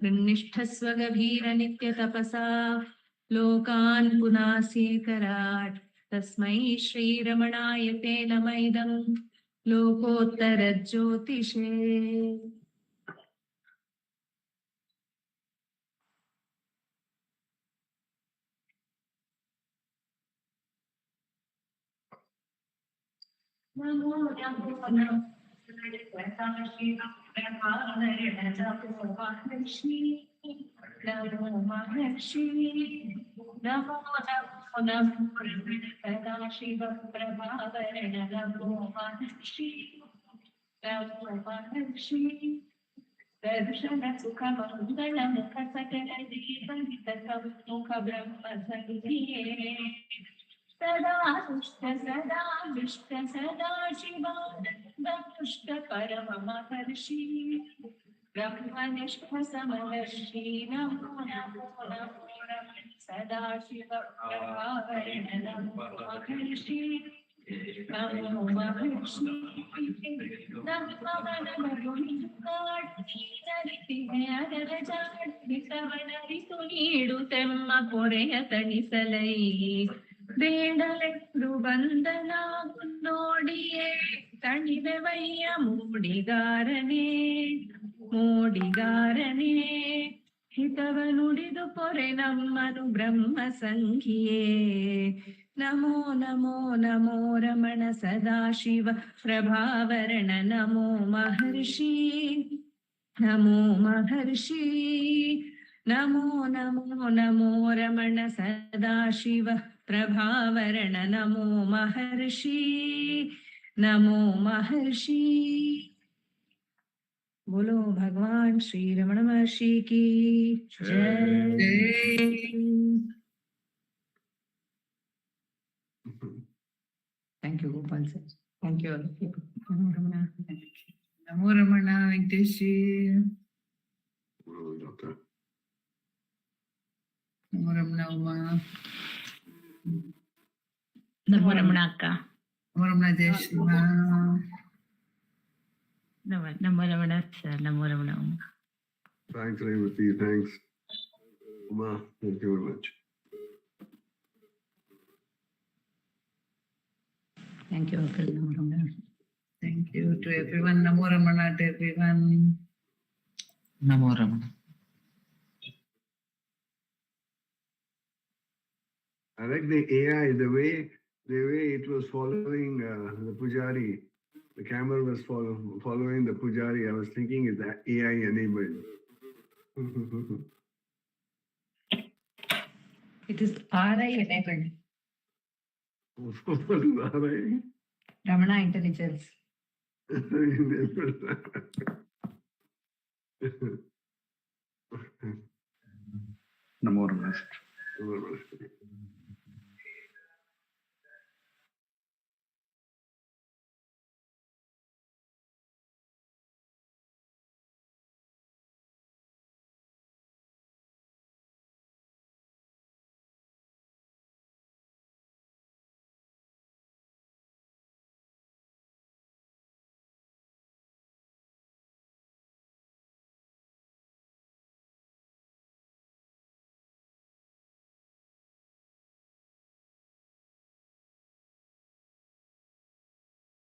निष्ठस्वगभीर नित्यतपसा लोकान् पुनासीकराट् तस्मै श्रीरमणाय ते नमैदं लोकोत्तरज्योतिषे। नमो नमो नमो महर्षि नमो महर्षि नमो नमो नमो सदाशिव प्रभावरण नमो महर्षि नमो महर्षि दर्शन सुख मंगल मुख सकल दीपहित मुख ब्रह्म संधिये सदा दुष्ट सदा दुष्ट सदा शिवानंद पुष्ट परम महर्षि ब्रह्मनिष्ठ समदर्शी नमो नमो नमो सदा शिव प्रभावरण नमो महर्षि नमो महर्षि नमो नमो ऋतु नीಡುತ್ತೆಮ್ಮ ಪೊರೆಯ ತಣಿಸಲೈ ಬೇಡಲೆಂದು ಬಂದನಾಗು ನೋಡಿಯೇ ತಣಿದೆವಯ್ಯ ಮೂಡಿಗಾರನೇ ಮೂಡಿಗಾರನೇ ಹಿತವ ನುಡಿದು ಪೊರೆ ನಮ್ಮನು ಬ್ರಹ್ಮ ಸಂಖ್ಯೆ ನಮೋ ನಮೋ ನಮೋ ರಮಣ ಸದಾಶಿವ ಪ್ರಭಾವರಣ ನಮೋ ಮಹರ್ಷಿ ನಮೋ ಮಹರ್ಷಿ ನಮೋ ನಮೋ ನಮೋ ರಮಣ ಸದಾಶಿವ ಪ್ರಭಾವರಣ ನಮೋ ಮಹರ್ಷಿ ನಮೋ ಮಹರ್ಷಿ। बोलो भगवान श्री रमण महर्षि की जय। Thank you, Gopal sir. Thank you all of you. Namo Ramana. Namo Ramana, Venkatesh. Doctor. Namo Ramana, Uma. Namo Ramana Akka. Namo Ramana, Deshpande. Namo Ramana sir. Namo Ramana. Thanks, Revathi. Thanks, Uma. Thank you very much. Thank you, Uncle. Namo Ramana. Thank you to everyone. Namo Ramana to everyone. Namo Ramana. I like the AI, the way it was following the pujari. The camera was following the pujari. I was thinking, is that AI enabled? It is RI enabled. What is RI? Ramana Intelligence. Namo Ramana.